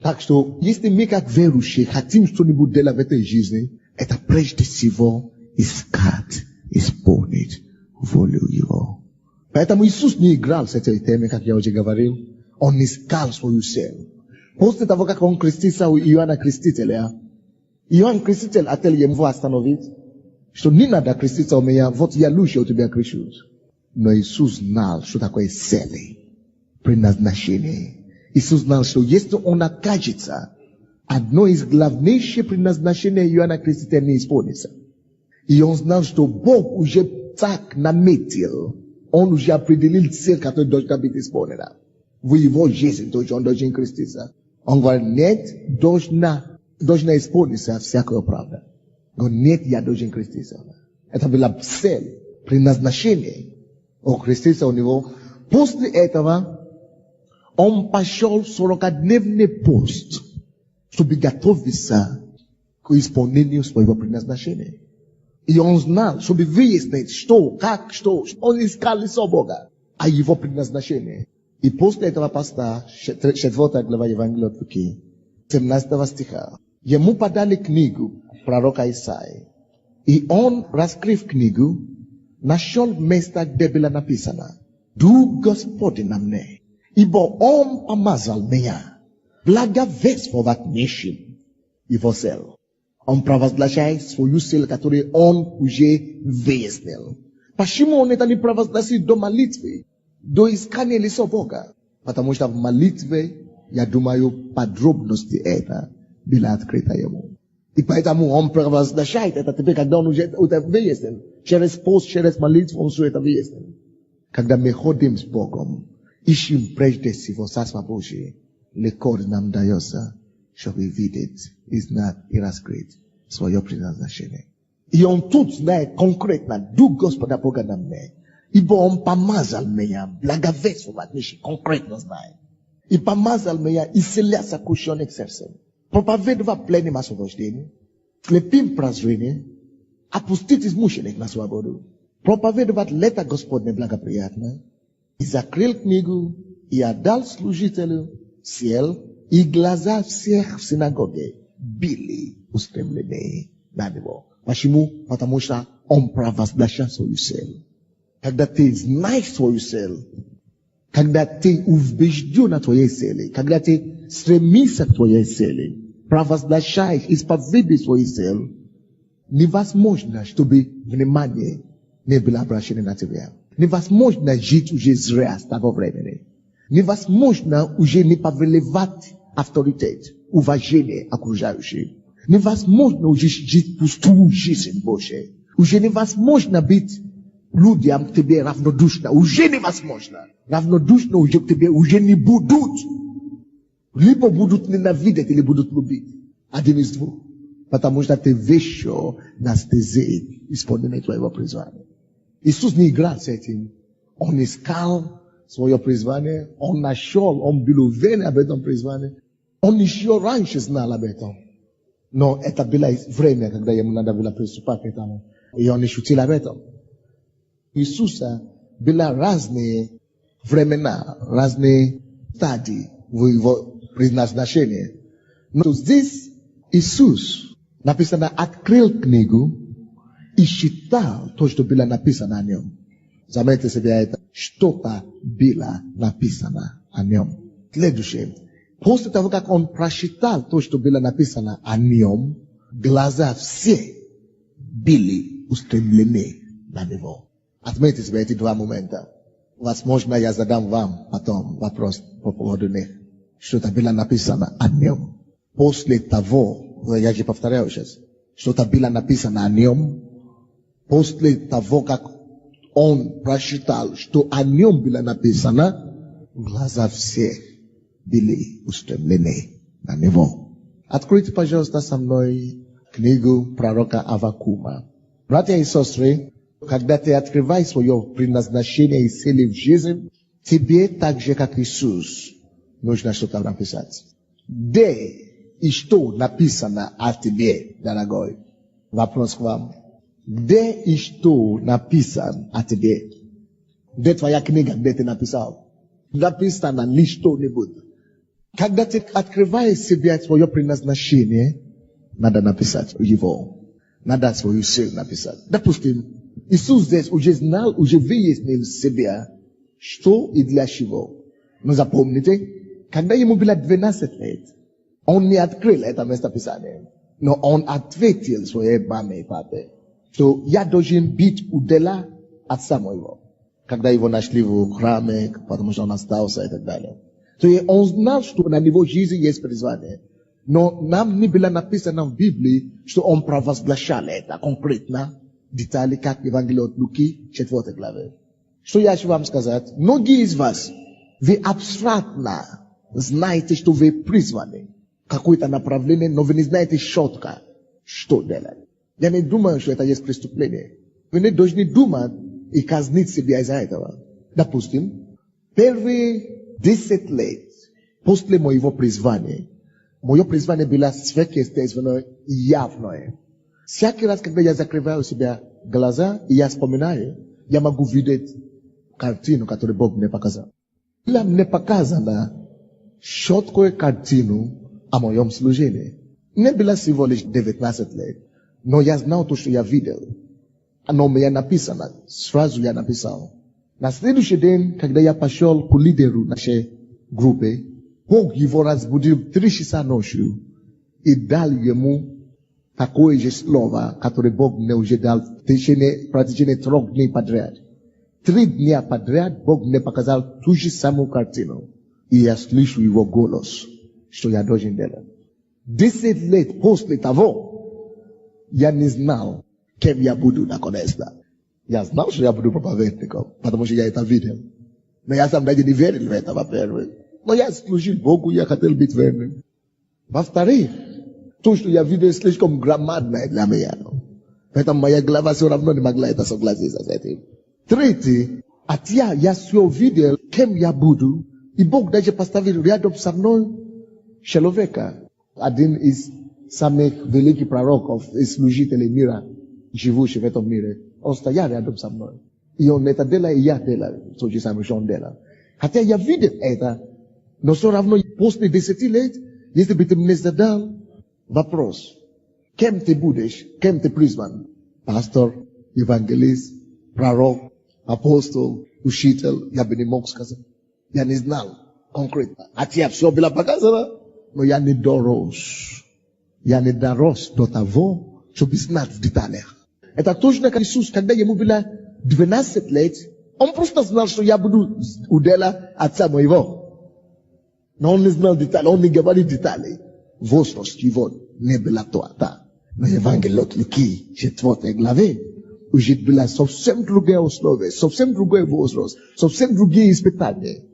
Так что, если мы как верующие хотим что-нибудь делать в этой жизни, это прежде всего искать, исполнить волю Его. Поэтому Иисус не играл с этой темой, как я уже говорил. Он искал свою цель. После того, как он крестился у Иоанна Крестителя, Иоанн Креститель хотел его остановить, что не надо креститься у меня, вот я лучше у тебя крещусь. Но Иисус знал, что такое цель, предназначение. Иисус знал, что если он окажется, одно из главнейших предназначений Иоанна Крестителя не исполнится. И он знал, что Бог уже так наметил, он уже определил цель, которая должна быть исполнена. В его жизни, то есть он должен креститься. Он говорит: нет, должна исполниться всякая правда. Но нет, я должен креститься. Это была цель, предназначение. Он крестился у него. После этого он пошел 40-дневный пост, чтобы готовиться к исполнению своего предназначения. И он знал, чтобы выяснить, что, как, что. Он искал лицо Бога, а его предназначение. И после этого поста, 4 глава Евангелия от Луки, 17 стиха, ему подали книгу пророка Исаии. И он, раскрыв книгу, нашел место, где было написано: «Дух Господень на мне, ибо Он помазал меня благовествовать нищим Его цель». Он провозглашает свою цель, которую он уже выяснил. Почему он это не провозгласит до молитвы, до искания лица Бога? Потому что в молитве, я думаю, подробности это было открыто ему. И поэтому он провозглашает это теперь, когда он уже это выяснил. Через пост, через молитву он все это выяснил. Когда мы ходим с Богом, ищем прежде всего Царство Божие, легко нам дается, чтобы видеть и знать и раскрыть свое предназначение. И он тут знает конкретно, Дух Господа Бога на мне. Ибо он помазал меня благовествовать, конкретно знает. И помазал меня исцелять сокрушенных сердцем. Проповедовать пленным освобождение, слепым прозрение, опустить измученных на свободу. Проповедовать лето Господне благоприятное. И закрыл книгу, и отдал служителю, сел, и глаза всех в синагоге были устремлены на него. Почему? Потому что он провозглашал свою цель. Когда ты знаешь свою цель, когда ты убежден на твоей цели, когда ты стремишься к твоей цели, провозглашаешь, исповедуешь свою цель, невозможно, чтобы внимание не было обращено на тебя. Невозможно жить уже зря с того времени. Невозможно уже не повелевать авторитет, уважение окружающих. Невозможно уже жить пустую жизнь Божию. Уже невозможно быть людям к тебе равнодушно. Уже невозможно. Равнодушно уже к тебе уже не будут. Либо будут ненавидеть, или будут любить. Один из двух. Потому что ты вещо на стезе исполнения твоего призвания. Иисус не играл с этим. Он искал свое призвание. Он нашел, он был уверен об этом призвании. Он еще раньше знал об этом. Но это было время, когда ему надо было приступать к этому. И он не шутил об этом. Иисуса было разные времена, разные стадии в его предназначении. Но здесь Иисус написано, открыл книгу и читал то, что было написано о нем. Заметьте себе это. Что-то было написано о нем. Следующее. После того, как он прочитал то, что было написано о нем, глаза все были устремлены на него. Отметьте себе эти два момента. Возможно, я задам вам потом вопрос по поводу них. Что-то было написано о нем. После того, я же повторяю сейчас, что-то было написано о нем. После того, как он прочитал, что о нем было написано, глаза всех были устремлены на него. Откройте, пожалуйста, со мной книгу пророка Аввакума. Братья и сестры, когда ты открываешь свое предназначение и цели в жизни, тебе так же, как Иисус, нужно что-то написать. Где и что написано о тебе, дорогой? Вопрос к вам. Где и что написано о тебе? Где твоя книга, где ты написал? Написано ли что-нибудь? Когда ты открываешь себе свое предназначение, надо написать его. Надо свою цель написать. Допустим, Иисус здесь уже знал, уже выяснил себя, что и для чего. Но запомните, когда ему было 12 лет, он не открыл это местописание. Но он ответил своей маме и папе, что я должен быть удела отца моего. Когда его нашли в храме, потому что он остался и так далее. То есть он знал, что на него жизни есть призвание. Но нам не было написано в Библии, что он провозглашал это конкретно, детали, как Евангелие от Луки, 4 главе. Что я хочу вам сказать? Многие из вас, вы абстрактно знаете, что вы призваны. Какое-то направление, но вы не знаете четко, что делать. Я не думаю, что это есть преступление. Вы не должны думать и казнить себя из-за этого. Допустим, первые 10 лет после моего призвания, мое призвание было сверхъестественное и явное. Всякий раз, когда я закрываю себе глаза, и я вспоминаю, я могу видеть картину, которую Бог мне показал. Было мне показано четкую картину о моем служении. Не было всего лишь 19 лет, но я знал то, что я видел. Но мне написано, сразу я написал. На следующий день, когда я пошел к лидеру нашей группы, Бог его разбудил 3 часа ночью и дал ему такое же слово, которое Бог мне уже дал в течение 3 дней подряд. 3 дня подряд Бог мне показал ту же самую картину. И я слышу его голос, что я должен делать. 10 лет после того, я не знал, кем я буду наконец-то. Я знал, что я буду проповедником, потому что я это видел. Но я сам даже не верил в это, во-первых. Но я служил Богу, я хотел быть верным. Во-вторых, то, что я видел, слишком громадное для меня. Поэтому моя голова все равно не могла это согласиться с этим. Третье, я все видел, кем я буду, и Бог даже поставил рядом со мной человека. Один из самых великих пророков и служителей мира, живущих в этом мире. Он стоял рядом со мной. И он это делал, и я делал. То же самое, что он делал. Хотя я видел это, но все равно после 10 лет, если бы ты мне задал вопрос, кем ты будешь, кем ты призван? Пастор, евангелист, пророк, апостол, учитель, я бы не мог сказать. Я не знал конкретно. Хотя все было показано, но я не дорос. Я не дорос до того, чтобы знать в деталях. Это точно как Иисус, когда ему было 12 лет, он просто знал, что я буду у дела отца моего. Но он не знал детали, он не говорил детали. Возраст его не было то. Но Евангелие от Луки, 4 главе, уже было совсем другая основа, совсем другой возраст, совсем другие испытания.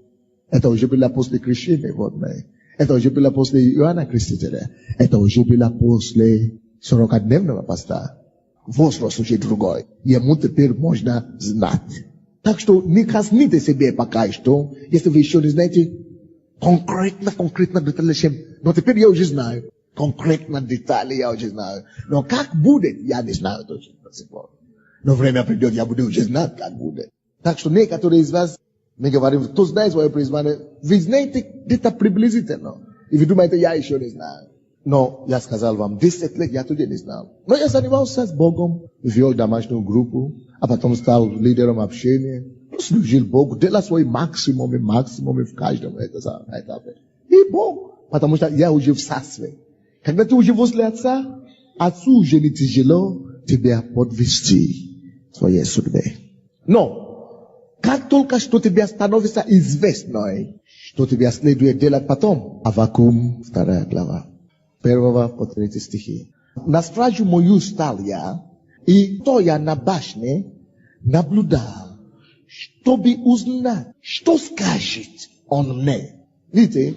Это уже было после крещения водное. Это уже было после Иоанна Крестителя. Это уже было после 40-дневного поста. Возраст уже другой. Ему теперь можно знать. Так что не казните себе пока что, если вы еще не знаете конкретно детали. Но теперь я уже знаю. Конкретно детали я уже знаю. Но как будет, я не знаю точно до сих пор. Но время придет, я буду уже знать, как будет. Так что некоторые из вас, мы говорим, кто знает свое призвание, вы знаете где-то приблизительно. И вы думаете, я еще не знаю. Но я сказал вам, 10 лет я тоже не знал. Но я занимался с Богом, вел домашнюю группу, а потом стал лидером общения. Служил Богу, делал свой максимум в каждом этапе. И Бог, потому что я уже в царстве. Когда ты уже возле Отца, Отцу уже не тяжело тебя подвести в своей судьбе. Но, как только что тебе становится известно, что тебе следует делать потом, Аввакум, 2 глава. 1 по 3 стихи. На стражу мою стал я, и стоя на башне, наблюдал, чтобы узнать, что скажет он мне. Видите,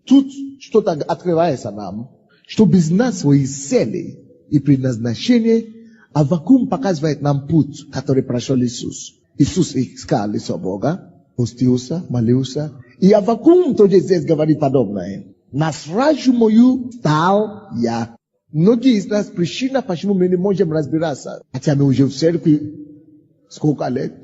тут что-то открывается нам, чтобы знать свои цели и предназначение. Аввакум показывает нам путь, который прошел Иисус. Иисус искал лицо Бога, постился, молился. И Аввакум тоже здесь говорит подобное. На стражу мою стал я. Многие из нас причина, почему мы не можем разбираться. Хотя мы уже в церкви сколько лет.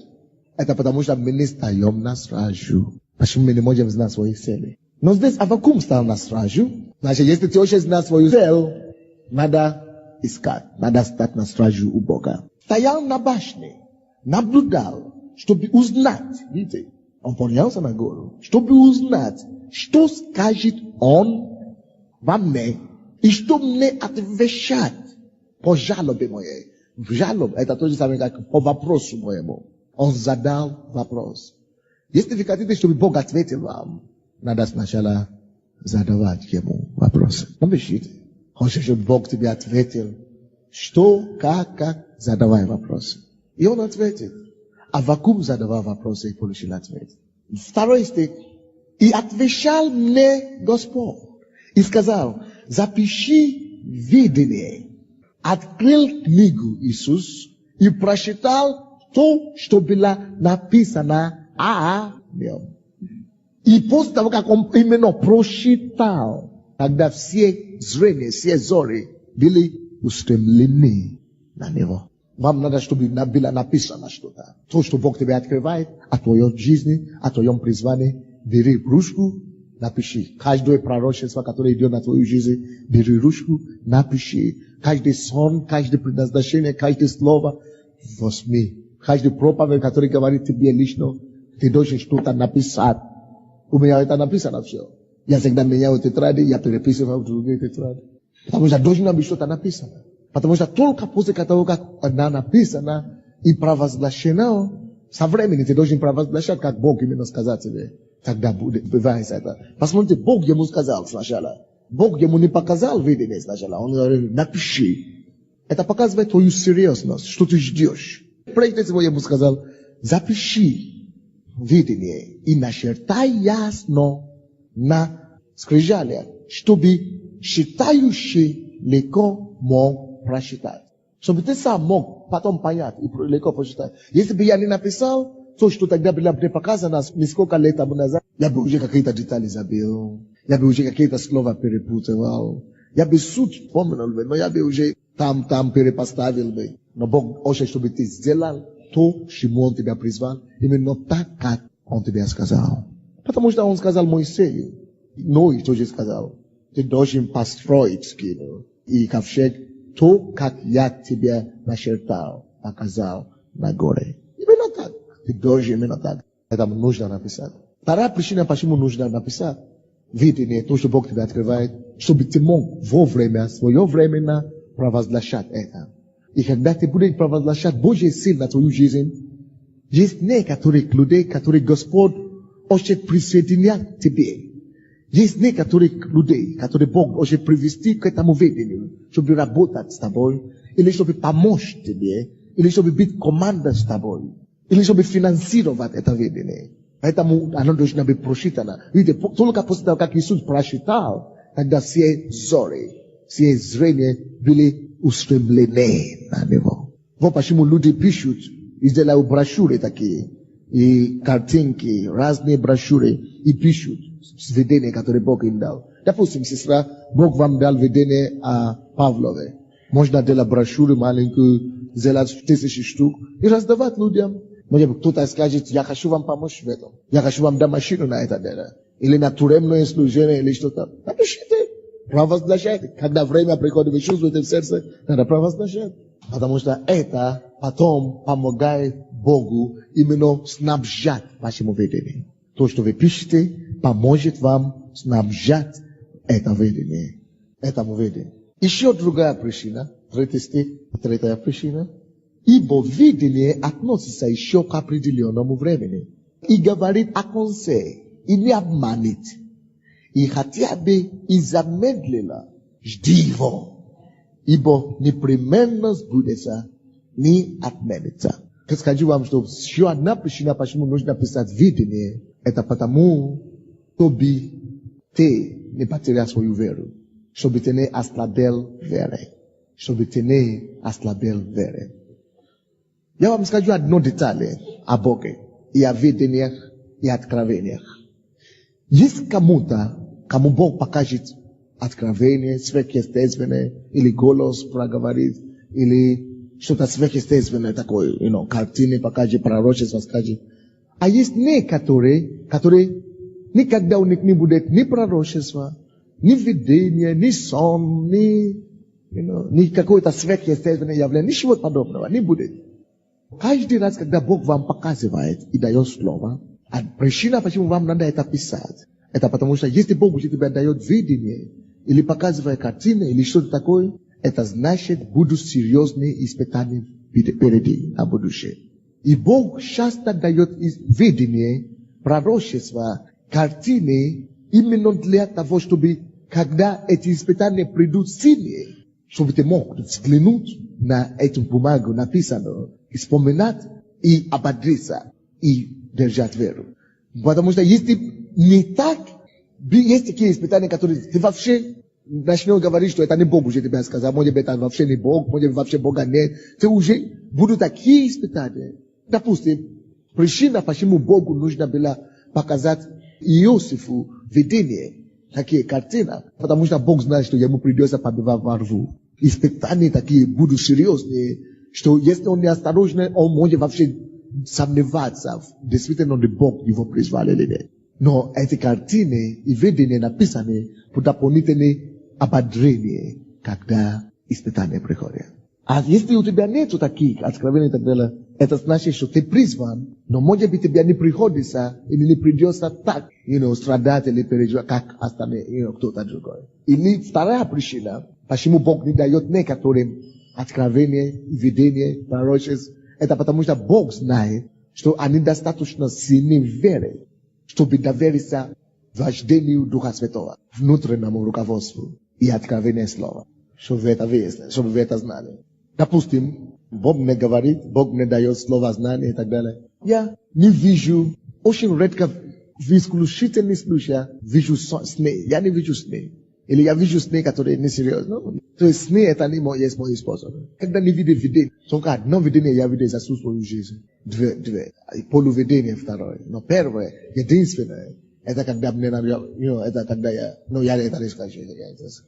Это потому что мы не стоим на стражу. Почему мы не можем знать свои цели. Но здесь Аввакум стал на стражу. Значит, если ты хочешь знать свою цель, надо искать. Надо стать на стражу у Бога. Стоял на башне, наблюдал, чтобы узнать. Видите, он поднялся на гору, чтобы узнать, что скажет он во мне, и что мне отвечать по жалобе моей. Жалоб, это то же самое, как по вопросу моему. Он задал вопрос. Если вы хотите, чтобы Бог ответил вам, надо сначала задавать ему вопросы. Напишите. Хочешь, чтобы Бог тебе ответил? Что, как, задавай вопросы. И он ответит. Аввакум задавал вопросы и получил ответ. 2 стих. И отвечал мне Господь. И сказал, запиши видение. Открыл книгу Иисус и прочитал то, что было написано о нем. И после того, как он именно прочитал, тогда все зрения, все взоры были устремлены на него. Вам надо, чтобы было написано что-то. То, что Бог тебе открывает о твоей жизни, о твоем призвании. Бери ручку, напиши. Каждое пророчество, которое идет на твою жизнь, бери ручку, напиши. Каждый сон, каждое предназначение, каждое слово возьми. Каждый проповедь, который говорит тебе лично, ты должен что-то написать. У меня это написано все. Я всегда меняю тетради, я переписываю в другие тетради. Потому что должно быть что-то написано. Потому что только после того, как она написана и провозглашена, со временем ты должен провозглашать, как Бог именно сказал тебе. Тогда будет бывает это. Посмотрите, Бог ему сказал сначала. Бог ему не показал видение сначала. Он говорит, напиши. Это показывает твою серьезность, что ты ждешь. Прежде всего я бы сказал, запиши видение и начертай ясно на скрижалях, чтобы читающий легко мог прочитать. Чтобы ты сам мог потом понять и легко прочитать. Если бы я не написал то, что тогда было мне показано несколько лет тому назад, я бы уже какие-то детали забил, я бы уже какие-то слова перепутывал, я бы суть помнил бы, но я бы уже там перепоставил бы. Но Бог хочет, чтобы ты сделал то, чему Он тебя призвал, именно так, как Он тебе сказал. Потому что Он сказал Моисею, Ной тоже сказал, ты должен построить скину и ковчег, то, как я тебе начертал, показал на горе. Именно так. Ты должен именно так. Это нужно написать. Вторая причина, почему нужно написать видение, то, что Бог тебе открывает, чтобы ты мог вовремя, своевременно провозглашать это. И когда ты будешь провозглашать Божьи силы на твою жизнь, есть некоторых людей, которые Господь хочет присоединять тебе. Есть некоторых людей, которые Бог хочет привести к этому видению, чтобы работать с тобой, или чтобы помочь тебе, или чтобы быть командой с тобой, или чтобы финансировать это видение. Поэтому оно должно быть просчитано. Видите, только после того, как Иисус просчитал, тогда все зоры, все зрения были устремлены на Него. Вот почему люди пишут и делают брошюры такие, и картинки, разные брошюры, и пишут видение, которое Бог им дал. Допустим, сестра, Бог вам дал видение о Павлове. Можно делать брошюры маленькую, сделать 1000 штук и раздавать людям. Может быть, кто-то скажет, я хочу вам помочь в этом. Я хочу вам дать машину на это дело. Или на тюремное служение, или что-то. Напишите, провозглашайте. Когда время приходит, вы чувствуете в сердце, надо провозглашать. Потому что это потом помогает Богу именно снабжать вашему видению. То, что вы пишете, поможет вам снабжать это видение. Этому видению. Еще другая причина, 3 стих, 3 причина. Ибо видение относится еще к определенному времени. И говорит о конце, и не обманет. И хотя бы и замедлило, жди его. Ибо непременно сбудется, не отменится. Скажу вам, что еще одна причина, почему нужно писать видение, это потому, чтобы ты не потерял свою веру. Чтобы ты не ослабел вере. Чтобы ты не ослабел вере. Я вам скажу одно деталь о Боге и о видениях и откровениях. Есть кому-то, кому Бог покажет откровение сверхъестественное, или голос проговорит, или что-то сверхъестественное такое, картины покажет, пророчество скажет. А есть некоторые, которые никогда у них не будет ни пророчества, ни видения, ни сон, ни какое-то сверхъестественное явление, ничего подобного не будет. Каждый раз, когда Бог вам показывает и дает слово, а причина, почему вам надо это писать, это потому что если Бог уже тебе дает видение, или показывает картины, или что-то такое, это значит, будут серьезные испытания впереди на будущее. И Бог часто дает видение, пророчества, картины, именно для того, чтобы, когда эти испытания придут сильнее, чтобы ты мог взглянуть на эту бумагу написанную, и вспоминать, и ободриться, и держать веру. Потому что если не так, есть такие испытания, которые ты вообще начнешь говорить, что это не Бог уже тебе сказал, может быть, это вообще не Бог, может быть, вообще Бога нет. Ты уже будут такие испытания. Допустим, причина, почему Богу нужно было показать Иосифу видение, такие картины, потому что Бог знает, что ему придется побывать во рву. Испытания такие будут серьезные, что если он неосторожный, он может вообще сомневаться, действительно ли Бог его призвал или нет. Но эти картины и видения написаны по дополнительное ободрение, когда испытания приходят. А если у тебя нету таких откровений и так далее, это значит, что ты призван, но может быть тебе не приходится или не придется так, страдать или переживать, как остальные, кто-то другой. Или вторая причина, почему Бог не дает некоторым откровения, видения, пророчеств, это потому что Бог знает, что они достаточно сильны в вере, чтобы довериться вождению Духа Святого, внутреннему руководству и откровению слова, чтобы вы это знали. Допустим, Бог мне говорит, Бог мне дает слово знания и так далее. Я не вижу, очень редко, в исключительных случаях, вижу сны. Я не вижу сны. Или я вижу сны, которые несерьезны. То есть сны это не мой способ. Когда не видишь видение, только одно видение я видел за всю свою жизнь. Две. Полувидение второе. Но первое, единственное, это когда мне надо, это когда я это не скажу.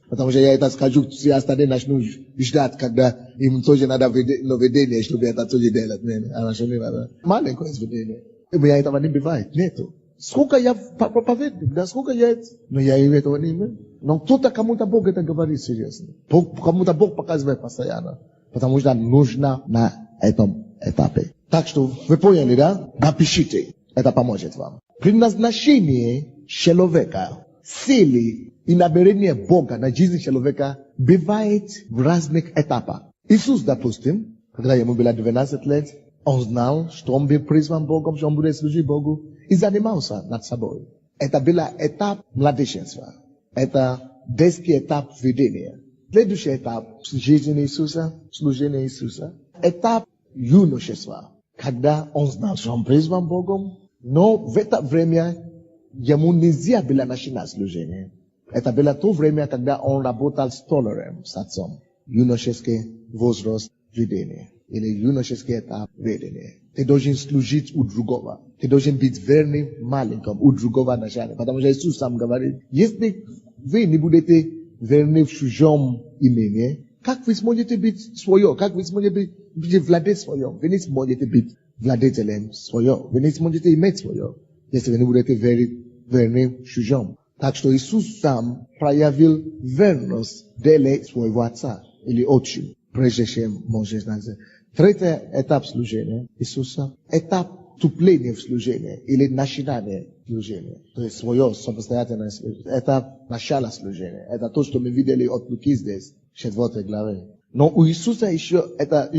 Потому что я это скажу, все остальные начнут ждать, когда им тоже надо видение, чтобы это тоже делать. Маленькое видение. У меня этого не бывает, нету. Сколько я проповедник, да, сколько я это, но я этого не имею. Но кто-то кому-то Бог это говорит серьезно. Кому-то Бог показывает постоянно. Потому что нужно на этом этапе. Так что, вы поняли, да? Напишите. Это поможет вам. Предназначение человека, цели и намерение Бога на жизнь человека бывает в разных этапах. Иисус, допустим, когда ему было 12 лет, он знал, что он был призван Богом, что он будет служить Богу, и занимался над собой. Это был этап младенчества. Это детский этап видения. Следующий этап жизни Иисуса, служения Иисуса. Этап юношества, когда он знал, что он призван Богом, но в это время ему нельзя было начинать служение. Это было то время, когда он работал столяром с отцом. Юношеский возраст видения. Или юношеский этап видения. Ты должен служить у другого. Ты должен быть верным маленьким у другого начала. Потому что Иисус сам говорит, если вы не будете верны в чужом имени, как вы сможете быть свое? Как вы сможете быть владеть свое? Вы не сможете быть владетелем свое. Вы не сможете иметь свое, если вы не будете верны в чужом. Так что Иисус сам проявил верность деле своего отца или отцу, прежде чем может знать. Третий этап служения Иисуса, этап вступления в служение или начинания служения. То есть свое самостоятельное служение. Этап начала служения. Это то, что мы видели от Луки здесь, в 4 главе. Но у Иисуса еще это,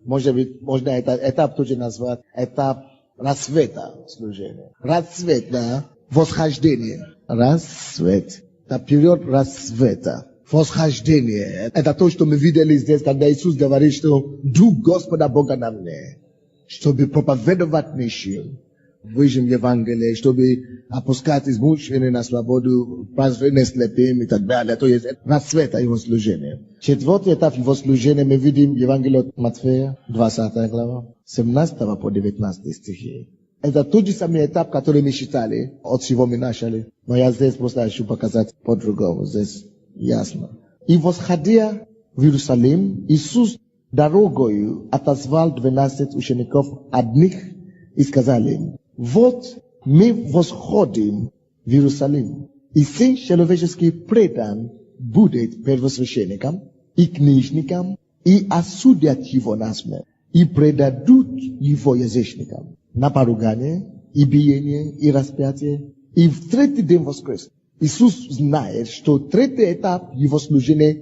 может быть, можно это этап тоже назвать этап рассвета служения. Рассвет, да, восхождение. Рассвет. Это период рассвета. Восхождение. Это то, что мы видели здесь, когда Иисус говорит, что Дух Господа Бога на мне, чтобы проповедовать нищим, выжим Евангелие, чтобы опускать измученные на свободу, прозрение слепым и так далее. То есть рассвет его служения. Четвертый этап его служения мы видим в Евангелии от Матфея, 20 глава, 17 по 19 стихи. Это тот же самый этап, который мы считали, от чего мы начали. Но я здесь просто хочу показать по-другому. Здесь ясно. И восходя в Иерусалим, Иисус дорогою отозвал 12 учеников одних и сказали им, вот мы восходим в Иерусалим, и Сын Человеческий предан будет первосвященникам и книжникам, и осудят его на смерть, и предадут его язычникам на поругание, и биение, и распятие, и в третий день воскреснет. Иисус знает, что третий этап его служения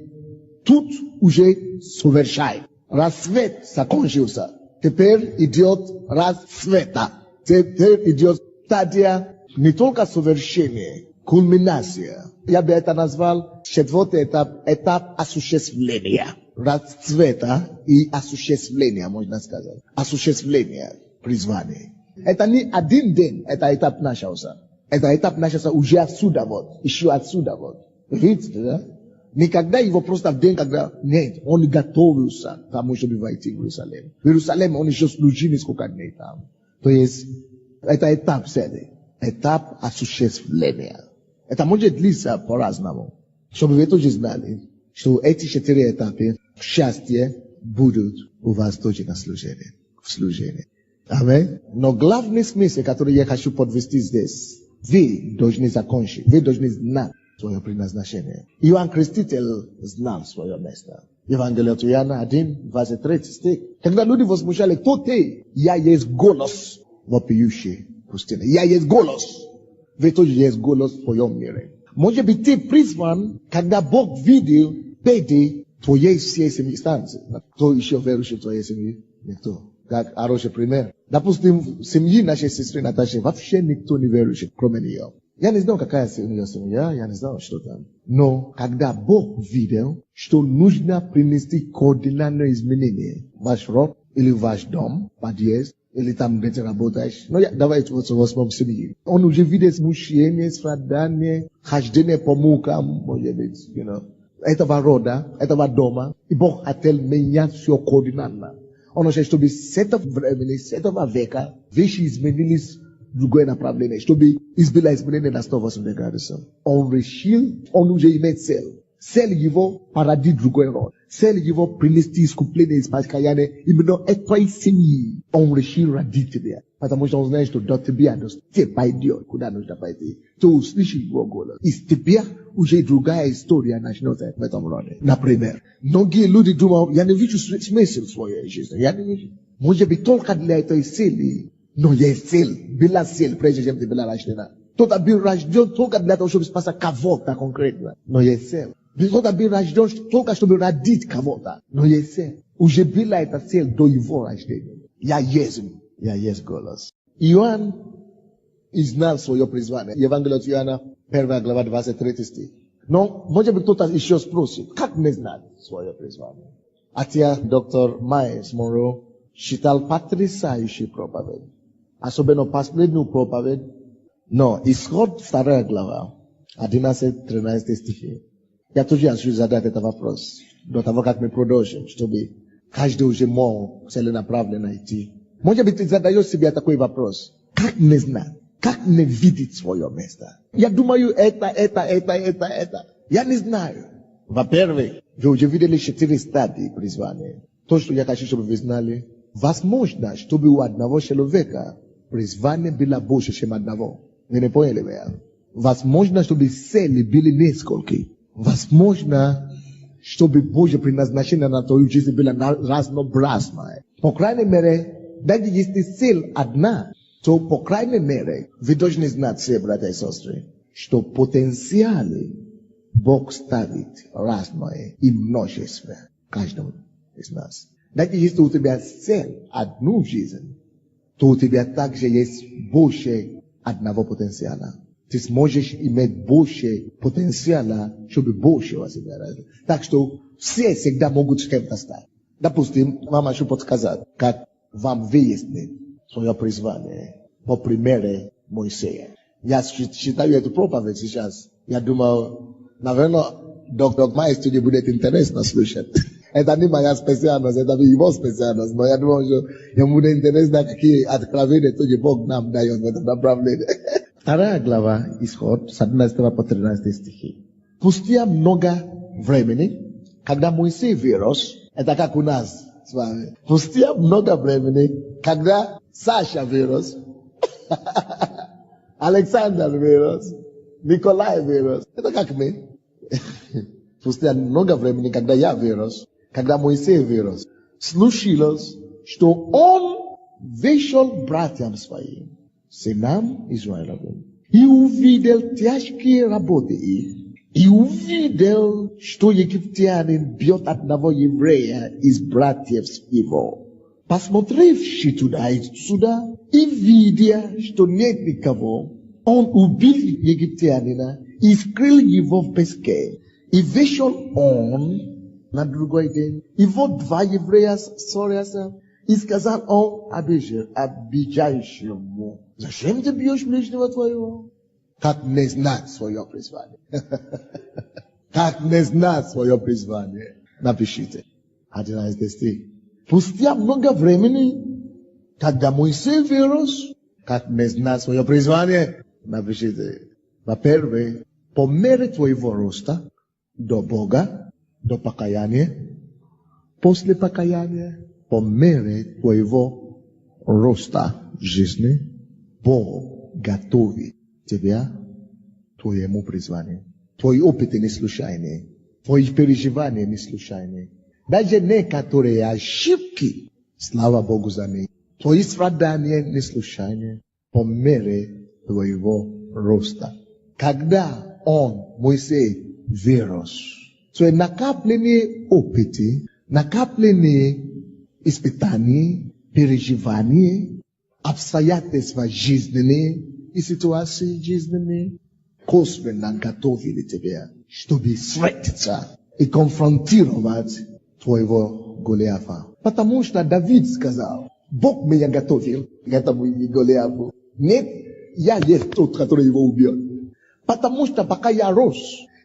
тут уже совершает. Рассвет закончился. Теперь идет рассвета. Теперь идет стадия не только совершения, кульминация. Я бы это назвал четвертый этап, этап осуществления. Расцвета и осуществления, можно сказать. Осуществление призвания. Это не один день, это этап начался. Это этап начался уже отсюда вот, еще отсюда вот. Видите, да? Никогда его просто в день, когда... Нет, он готовился к тому, чтобы войти в Иерусалим. В Иерусалим он еще служил несколько дней там. То есть, это этап целый. Этап осуществления. Это может длиться по-разному. Чтобы вы тоже знали, что эти 4 этапы счастья будут у вас тоже на служении. В служении. Аминь. Но главный смысл, который я хочу подвести здесь, вы должны закончить, вы должны знать свое предназначение. Иоанн Креститель знал свое место. Евангелие от Иоанна 1, 23 стих. Когда люди возмущали, кто ты? Я есть голос вопиющий в пустыне. Я есть голос. Вы тоже есть голос в твоем мире. Может быть, ты призван, когда Бог видел беды твоей всей семьи. Кто еще верующий в твоей семье? Никто. Как хороший пример. Допустим, в семье нашей сестры Наташи вообще никто не верующий, кроме нее. Я не знаю, какая у нее семья, я не знаю, что там. Но когда Бог видел, что нужно принести кардинальное изменение в ваш род или в ваш дом, подъезд, или там, где ты работаешь. Ну, давайте вот в 8 семье. Он уже видел смущение, страдание, хождение по мукам, может быть, этого рода, этого дома. И Бог хотел менять все кардинально. Он хочет, чтобы с этого времени, с этого века, вещи изменились в другое направление, чтобы избило изменение на 180 градусов. Он решил, он уже имеет цель. Цель его поради другой род. Цель его принести искупление из покаяния именно этой семьи. Он решил ради тебя. Потому что он знает, что до тебя те пойдет, куда нужно пойти. То услышишь его голос. Из тебя уже другая история начнется в этом роде. Например, многие люди думают, я не вижу смысл в своей жизни. Я не вижу. Может быть, только для этой цели. Но есть цель. Была цель, прежде чем ты была рождена. Кто-то был рожден только для того, чтобы спасать кого-то конкретно. Но есть цель. Кто-то был рожден только чтобы родить кого-то. Но есть цель. Уже была эта цель до его рождения. Я есть голос. Иоанн знал свое призвание. Евангелие от Иоанна, 1 глава, 23 стих. Но, может быть, кто-то еще спросит, как не знать свое призвание? Хотя доктор Майерс Монро считал потрясающей проповедь. Особенно последнюю проповедь. Но исход 2 глава, 11-13 стихи. Я тоже хочу задать этот вопрос до того, как мы продолжим, чтобы каждый уже мог целенаправленно идти. Может быть, ты задаешь себе такой вопрос. Как не знать? Как не видеть свое место? Я думаю, это. Я не знаю. Во-первых, вы уже видели 4 стадии призвания. То, что я хочу, чтобы вы знали. Возможно, чтобы у одного человека призвание было больше, чем одного. Вы не поняли меня? Возможно, чтобы цели были несколько. Возможно, чтобы Божье предназначение на твою жизнь было разнообразное. По крайней мере, даже если цель одна, то по крайней мере, вы должны знать все, братья и сестры, что потенциалы Бог ставит разное и множество каждому из нас. Даже если у тебя цель одну жизнь, то у тебя также есть больше одного потенциала. Ты сможешь иметь больше потенциала, чтобы больше у себя развить. Так что все всегда могут кем-то стать. Допустим, вам хочу подсказать, как вам выяснить свое призвание по примеру Моисея. Я читаю эту проповедь сейчас. Я думал, наверное, доктор Майерс будет интересно слушать. Это не моя специальность, это его специальность. Но я думаю, что ему будет интересно, какие откровения Бог нам дает в этом направлении. 2 глава, исход, с 11 по 13 стихи. Спустя много времени, когда Моисей вырос, это как у нас с вами. Спустя много времени, когда Саша вырос, Александр вырос, Николай вырос, это как мы. Спустя много времени, когда я вырос, когда Моисей вырос, случилось, что он вышел братьям своим, сынам Израилевым, и увидел тяжкие работы их, и увидел, что египтянин бьет одного еврея из братьев его. Посмотревши туда и сюда, и видя, что нет никого, он убил египтянина и скрыл его в песке. И вышел он на другой день, и вот 2 еврея ссорятся, и сказал он обижающему: зачем ты бьешь ближнего твоего? Как не знать свое призвание? Как не знать свое призвание? Напишите. 11 стих. Спустя много времени, когда Моисей вырос, как не знать свое призвание? Напишите. Во-первых, по мере твоего роста до Бога, до покаяния, после покаяния, по мере твоего роста в жизни, Бог готовит тебя к твоему призванию. Твои опыты не случайные, твои переживания не случайные. Даже некоторые ошибки, слава Богу за них, твои страдания не случайные, по мере твоего роста. Когда Моисей вырос, то накопленные опыты, накопленные испытания, переживания, обстоятельства жизненные и ситуации жизненные косвенно готовили тебя, чтобы встретиться и конфронтировать твоего Голиафа. Потому что Давид сказал, Бог меня готовил к этому Голиафу. Нет, я есть тот, который его убьет. Потому что пока я рос,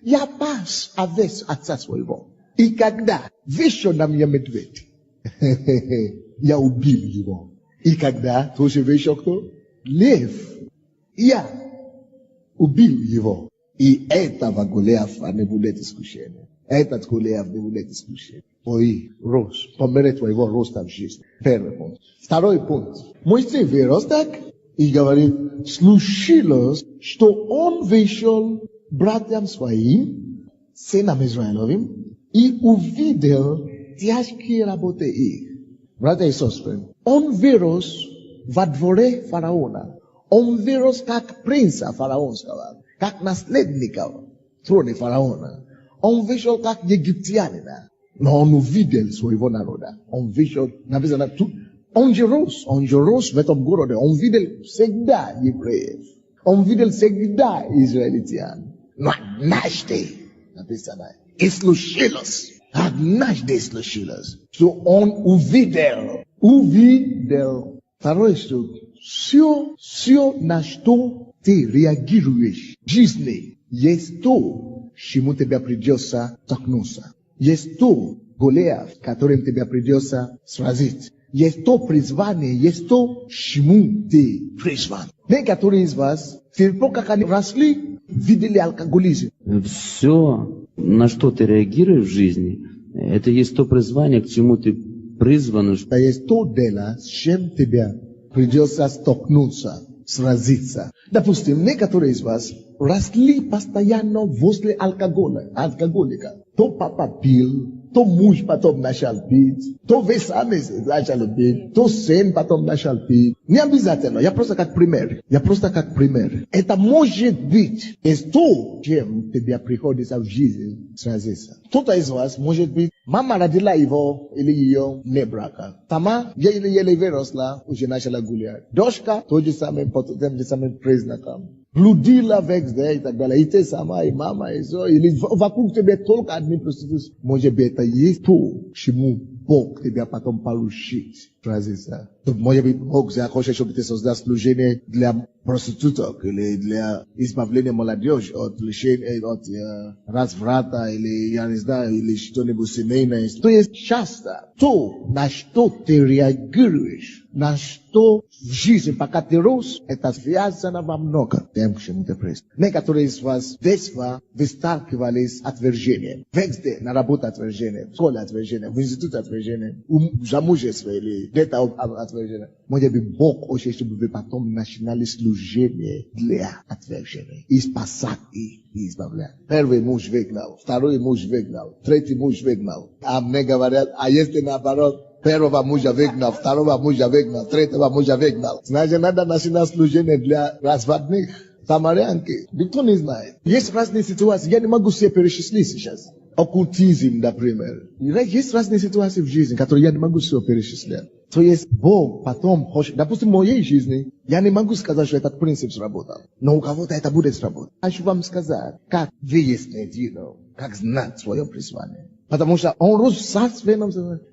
я пас овец отца своего. И когда вышел на меня медведь, я убил его. И когда тоже вышел кто? Лев. Я убил его. И этого Голиафа не будет искушения. Этот Голиаф не будет искушения. Ой, рос. По мере твоего роста в жизни. Первый пункт. Второй пункт. Моисей вырос так и говорит, случилось, что он вышел братьям своим, сынам Израилевым, и увидел тяжкие работы их. Братья и сестры, он вырос во дворе фараона. Он вырос как принца фараонского, как наследника трона фараона. Он вышел как египтянина, но он увидел своего народа. Он вышел, написано, он же рос в этом городе. Он видел всегда евреев. Он видел всегда израильтян. Но однажды, написано, и случилось. Однажды случилось, что он увидел. Второй стук. Все, на что ты реагируешь в жизни, есть то, чему тебе придется столкнуться. Есть то, Голиаф, которым тебе придется сразить. Есть то призвание, есть то, чему ты призван. Некоторые из вас, как они росли, видели алкоголизм. Все, на что ты реагируешь в жизни, это есть то призвание, к чему ты призван. Это есть то дело, с чем тебе придется столкнуться, сразиться. Допустим, некоторые из вас росли постоянно возле алкоголика. То папа пил, то муж потом начал пить, то вы сами начали пить, то сын потом начал пить. Не обязательно, я просто как пример. Это может быть из то, чем тебе приходится в жизни сразиться. Кто-то из вас, может быть, мама родила его или ее не брака. Сама еле выросла, уже начала гулять. Дочка, то же самое, по тем же самым признакам. Блудила везде и так далее. И ты сама, и мама, и все. Или вокруг тебя только одни проституции. Может быть, это есть то, чему Бог тебя потом поручит. Сразиться. Может быть, Бог захочет, чтобы ты создал служение для проституток или для избавления молодежи от лишения, от разврата или, я не знаю, или что-нибудь семейное. То есть часто то, на что ты реагируешь, на что в жизни, пока ты рос, это связано во много тем, к чему ты призван. Некоторые из вас детства вы сталкивались с отвержением. Везде на работе отвержение, в школе отвержение, в институте отвержение, в замужестве или где-то отвержение. Может быть, Бог хочет, чтобы вы потом начинали служение для отвержения. И спасать их, и избавлять. Первый муж выгнал, второй муж выгнал, третий муж выгнал. А мне говорят, а если наоборот, первого мужа выгнал, второго мужа выгнал, третьего мужа выгнал. Значит, надо начинать служение для разводных. Самарянки. Никто не знает. Есть разные ситуации. Я не могу все перечислить сейчас. Оккультизм, например. Есть разные ситуации в жизни, которые я не могу все перечислять. То есть Бог потом хочет, допустим, в моей жизни, я не могу сказать, что этот принцип сработал. Но у кого-то это будет сработать. Хочу вам сказать, как выяснить, как знать свое призвание. Потому что он рос в царстве.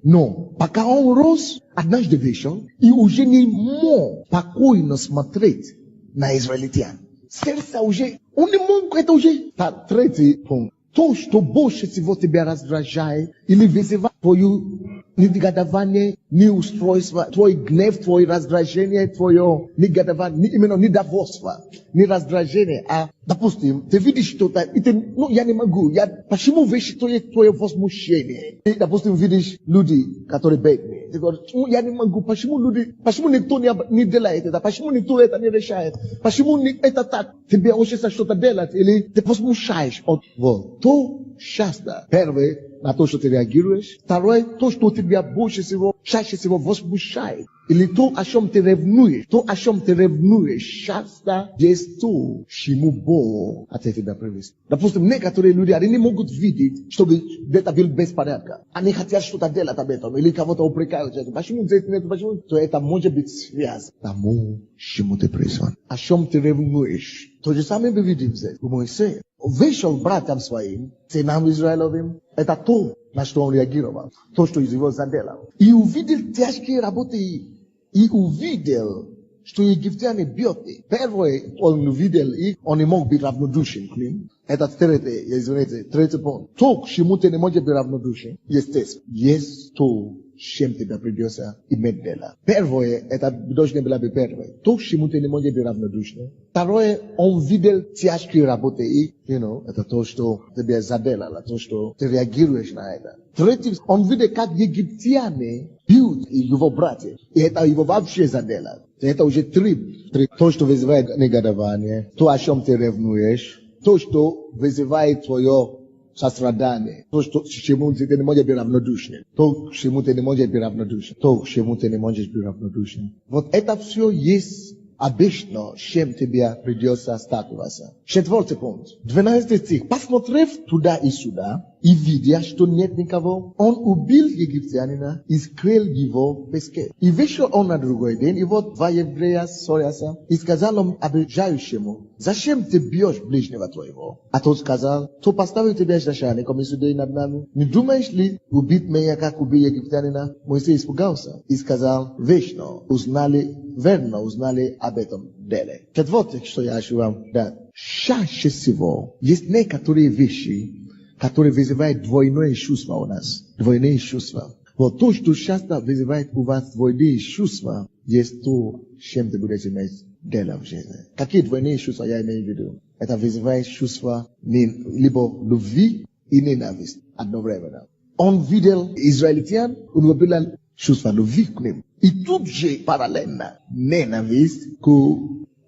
Но пока он рос, однажды вышел, и уже не мог спокойно смотреть на израильтян. Сердце уже, он не мог, это уже. Третий пункт. То, что больше всего тебя раздражает или вызывает твое негодование, неустройство, твой гнев, твое раздражение, твое негодование, именно недовольство, не раздражение, а, допустим, ты видишь что-то, и ты, я не могу, почему видишь твое возмущение? И, допустим, видишь люди, которые бедные, ты говоришь, я не могу, почему никто не делает это, почему никто это не решает, почему это так, тебе хочется что-то делать, или ты возмущаешь от вот. То часто, первое, на то, что ты реагируешь. Второе, то, что у тебя больше всего, чаще всего возмущает. Или то, о чем ты ревнуешь. То, о чем ты ревнуешь, часто есть то, чему Бог от тебя привез. Допустим, некоторые люди, они не могут видеть, чтобы где-то был беспорядка. Они хотят что-то делать об этом. Или кого-то упрекают. Почему здесь нет? Почему? То это может быть связь тому, чему ты призван. О чем ты ревнуешь. То же самое мы видим здесь. У Моисея. Вышел братьям своим, сынам Израилевым. Это то, на что он реагировал. То, что его задело. И увидел тяжкие работы. И увидел, что египтяне бьют их. Первое, он увидел их, он не мог быть равнодушен к ним. Это третий пункт. То, к чему ты не можешь быть равнодушен, естественно. Есть то, с чем тебе придется иметь дело. Первое, это должно было быть первое. То, к чему ты не можешь быть равнодушен. Второе, он видел тяжкие работы их. Это то, что тебе заделало, то, что ты реагируешь на это. Третье, он видел, как египтяне бьют его братьев. И это его вообще задело. Это уже три. То, что вызывает негодование, то, о чем ты ревнуешь, то, что вызывает твое сострадание, то, что, к чему ты не можешь быть равнодушен, то, к чему ты не можешь быть равнодушен, то, к чему ты не можешь быть равнодушен. Вот это все есть обычно, с чем тебе придется сталкиваться. Четвертый пункт. 12 стих. Посмотрев туда и сюда, и видя, что нет никого, он убил египтянина и скрыл его в песке. И вышел он на другой день, и вот два еврея ссорятся, и сказал он обижающему: зачем ты бьешь ближнего твоего? А тот сказал: кто поставил тебя начальником и судей над нами? Не думаешь ли убить меня, как убил египтянина? Моисей испугался и сказал: верно узнали об этом деле. Четвертое, что я хочу вам дать. Чаще всего есть некоторые вещи, которые вызывают двойное чувство у нас. Двойные чувства. Вот то, что часто вызывает у вас двойные чувства, есть то, с чем ты будешь иметь дело в жизни. Какие двойные чувства я имею в виду? Это вызывает чувства либо любви и ненависть одновременно. Он видел израильтян, у него было чувство любви к ним. И тут же параллельно ненависть к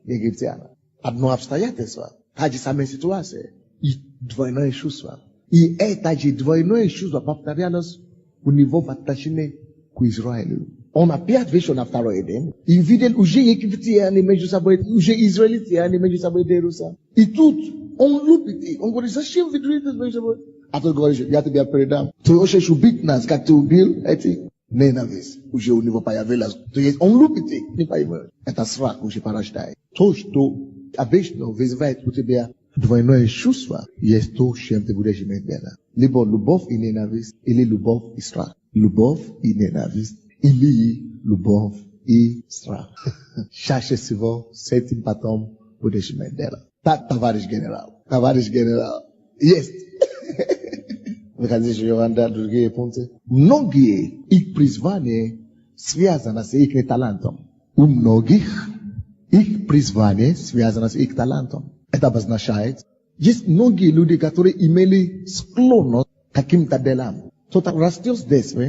египтянам. Одно обстоятельство, та же самая ситуация и двойное чувство. И это же двойное чувство повторялось у него в отношении к Израилю. Он опять вышел на второй день и видел уже египтяне между собой, уже израильтяне между собой дерутся. И тут он любит их. Он говорит: зачем вы дерутесь между собой? А тот говорит: я тебя передам. Ты хочешь убить нас, как ты убил этих? Ненависть уже у него появилась. То есть он любит их, не поймет. Это страх уже порождает. То, что обычно вызывает у тебя двойное чувство, есть то, с чем ты будешь иметь дело. Либо любовь и ненависть, или любовь и страх. Любовь и ненависть, или любовь и страх. Чаще всего с этим потом будешь иметь дело. Так, товарищ генерал. Товарищ генерал. Есть. Выходишь, Йоанна, другие пункты. Многие их призвания связаны с их талантом. У многих их призвание связано с их талантом. Это обозначает, есть многие люди, которые имели склонность к каким-то делам. Кто-то растет с детства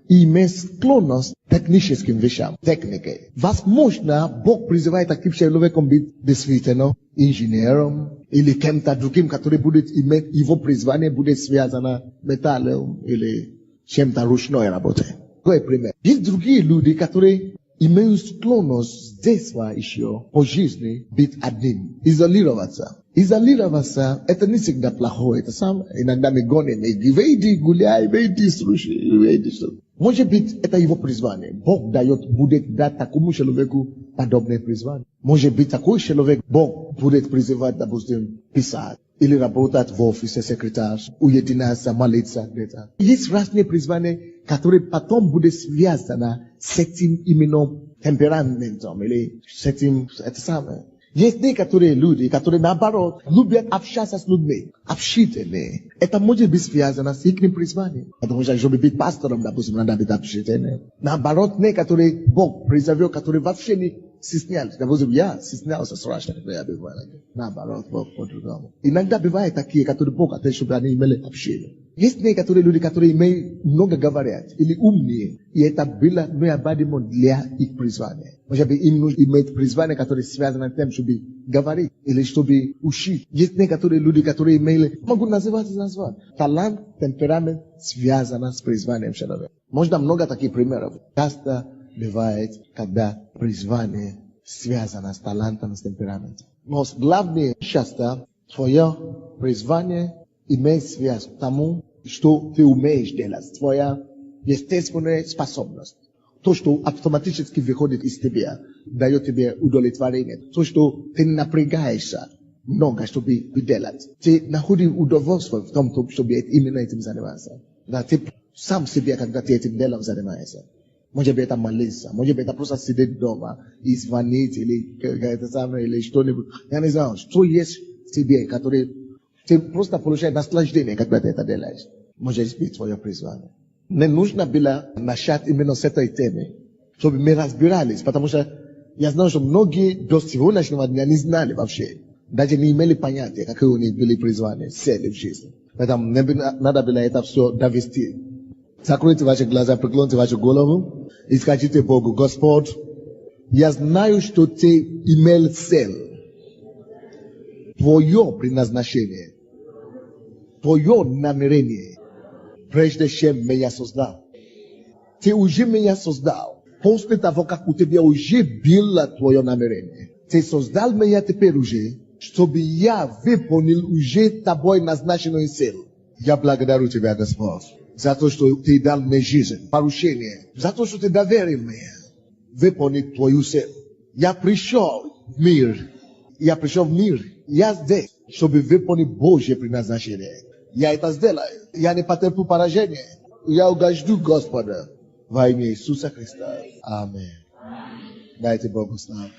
и имеет склонность к техническим вещам, технике. Возможно, Бог призывает таким человеком быть действительно инженером или кем-то другим, который будет иметь его призвание, будет связано с металлом или чем-то ручной работой. Какой пример? Есть другие люди, которые имеют склонность с детства еще по жизни быть одним, изолироваться. Изолироваться — это не всегда плохое. Это сам иногда мы гоним. Иди гуляй, иди слушай, иди слушай. Может быть, это его призвание. Бог будет дать такому человеку подобное призвание. Может быть, такой человек Бог будет призывать, допустим, писать или работать в офисе секретаря, уединяться, молиться где-то. Есть разные призвания, которые потом будут связаны с этим именно темпераментом или с этим, это самое. Есть некоторые люди, которые наоборот любят общаться с людьми, общительные. Это может быть связано с их призванием. Потому что, чтобы быть пастором, допустим, надо быть общительным. Наоборот, некоторые Бог призовет, которые вообще не стеснялись. Допустим, я стеснялся страшно, когда я бывал. Наоборот, Бог по-другому. Иногда бывают такие, которые Бог хотел, чтобы они имели общение. Есть некоторые люди, которые имеют много говорят, или умные, и это было необходимо для их призвания. Может быть, им нужно иметь призвание, которое связано с тем, чтобы говорить, или чтобы учить. Есть некоторые люди, которые имели, могу назвать. Талант, темперамент связано с призванием человека. Можно много таких примеров. Часто бывает, когда призвание связано с талантом, с темпераментом. Но главное, часто, твое призвание имеет связь к тому, что ты умеешь делать, твоя естественная способность. То, что автоматически выходит из тебя, дает тебе удовлетворение. То, что ты напрягаешься много, чтобы делать. Ты находишь удовольствие в том, чтобы именно этим заниматься. Да, ты сам себе, когда ты этим делом занимаешься. Может быть, это молиться, может быть, это просто сидеть дома и звонить, или что-нибудь. Я не знаю, что есть в тебе, который ты просто получаешь наслаждение, когда ты это делаешь. Может быть, твое призвание. Не нужно было начать именно с этой темы, чтобы мы разбирались, потому что я знаю, что многие до сегодняшнего дня не знали вообще, даже не имели понятия, какие у них были призвания, цели в жизни. Поэтому надо было это все довести. Закройте ваши глаза, преклоните вашу голову и скажите Богу: Господь, я знаю, что ты имел цель, твое предназначение, твое намерение, прежде чем меня создал. Ты уже меня создал. После того, как у тебя уже было твое намерение. Ты создал меня теперь уже, чтобы я выполнил уже тобой назначенную цель. Я благодарю тебя, Господь, за то, что ты дал мне жизнь, поручение, за то, что ты доверил мне выполнить твою цель. Я пришел в мир. Я здесь, чтобы выполнить Божье предназначение. Я это сделаю. Я не потерплю поражение. Я угожду Господа во имя Иисуса Христа. Аминь. Дайте Богу славу.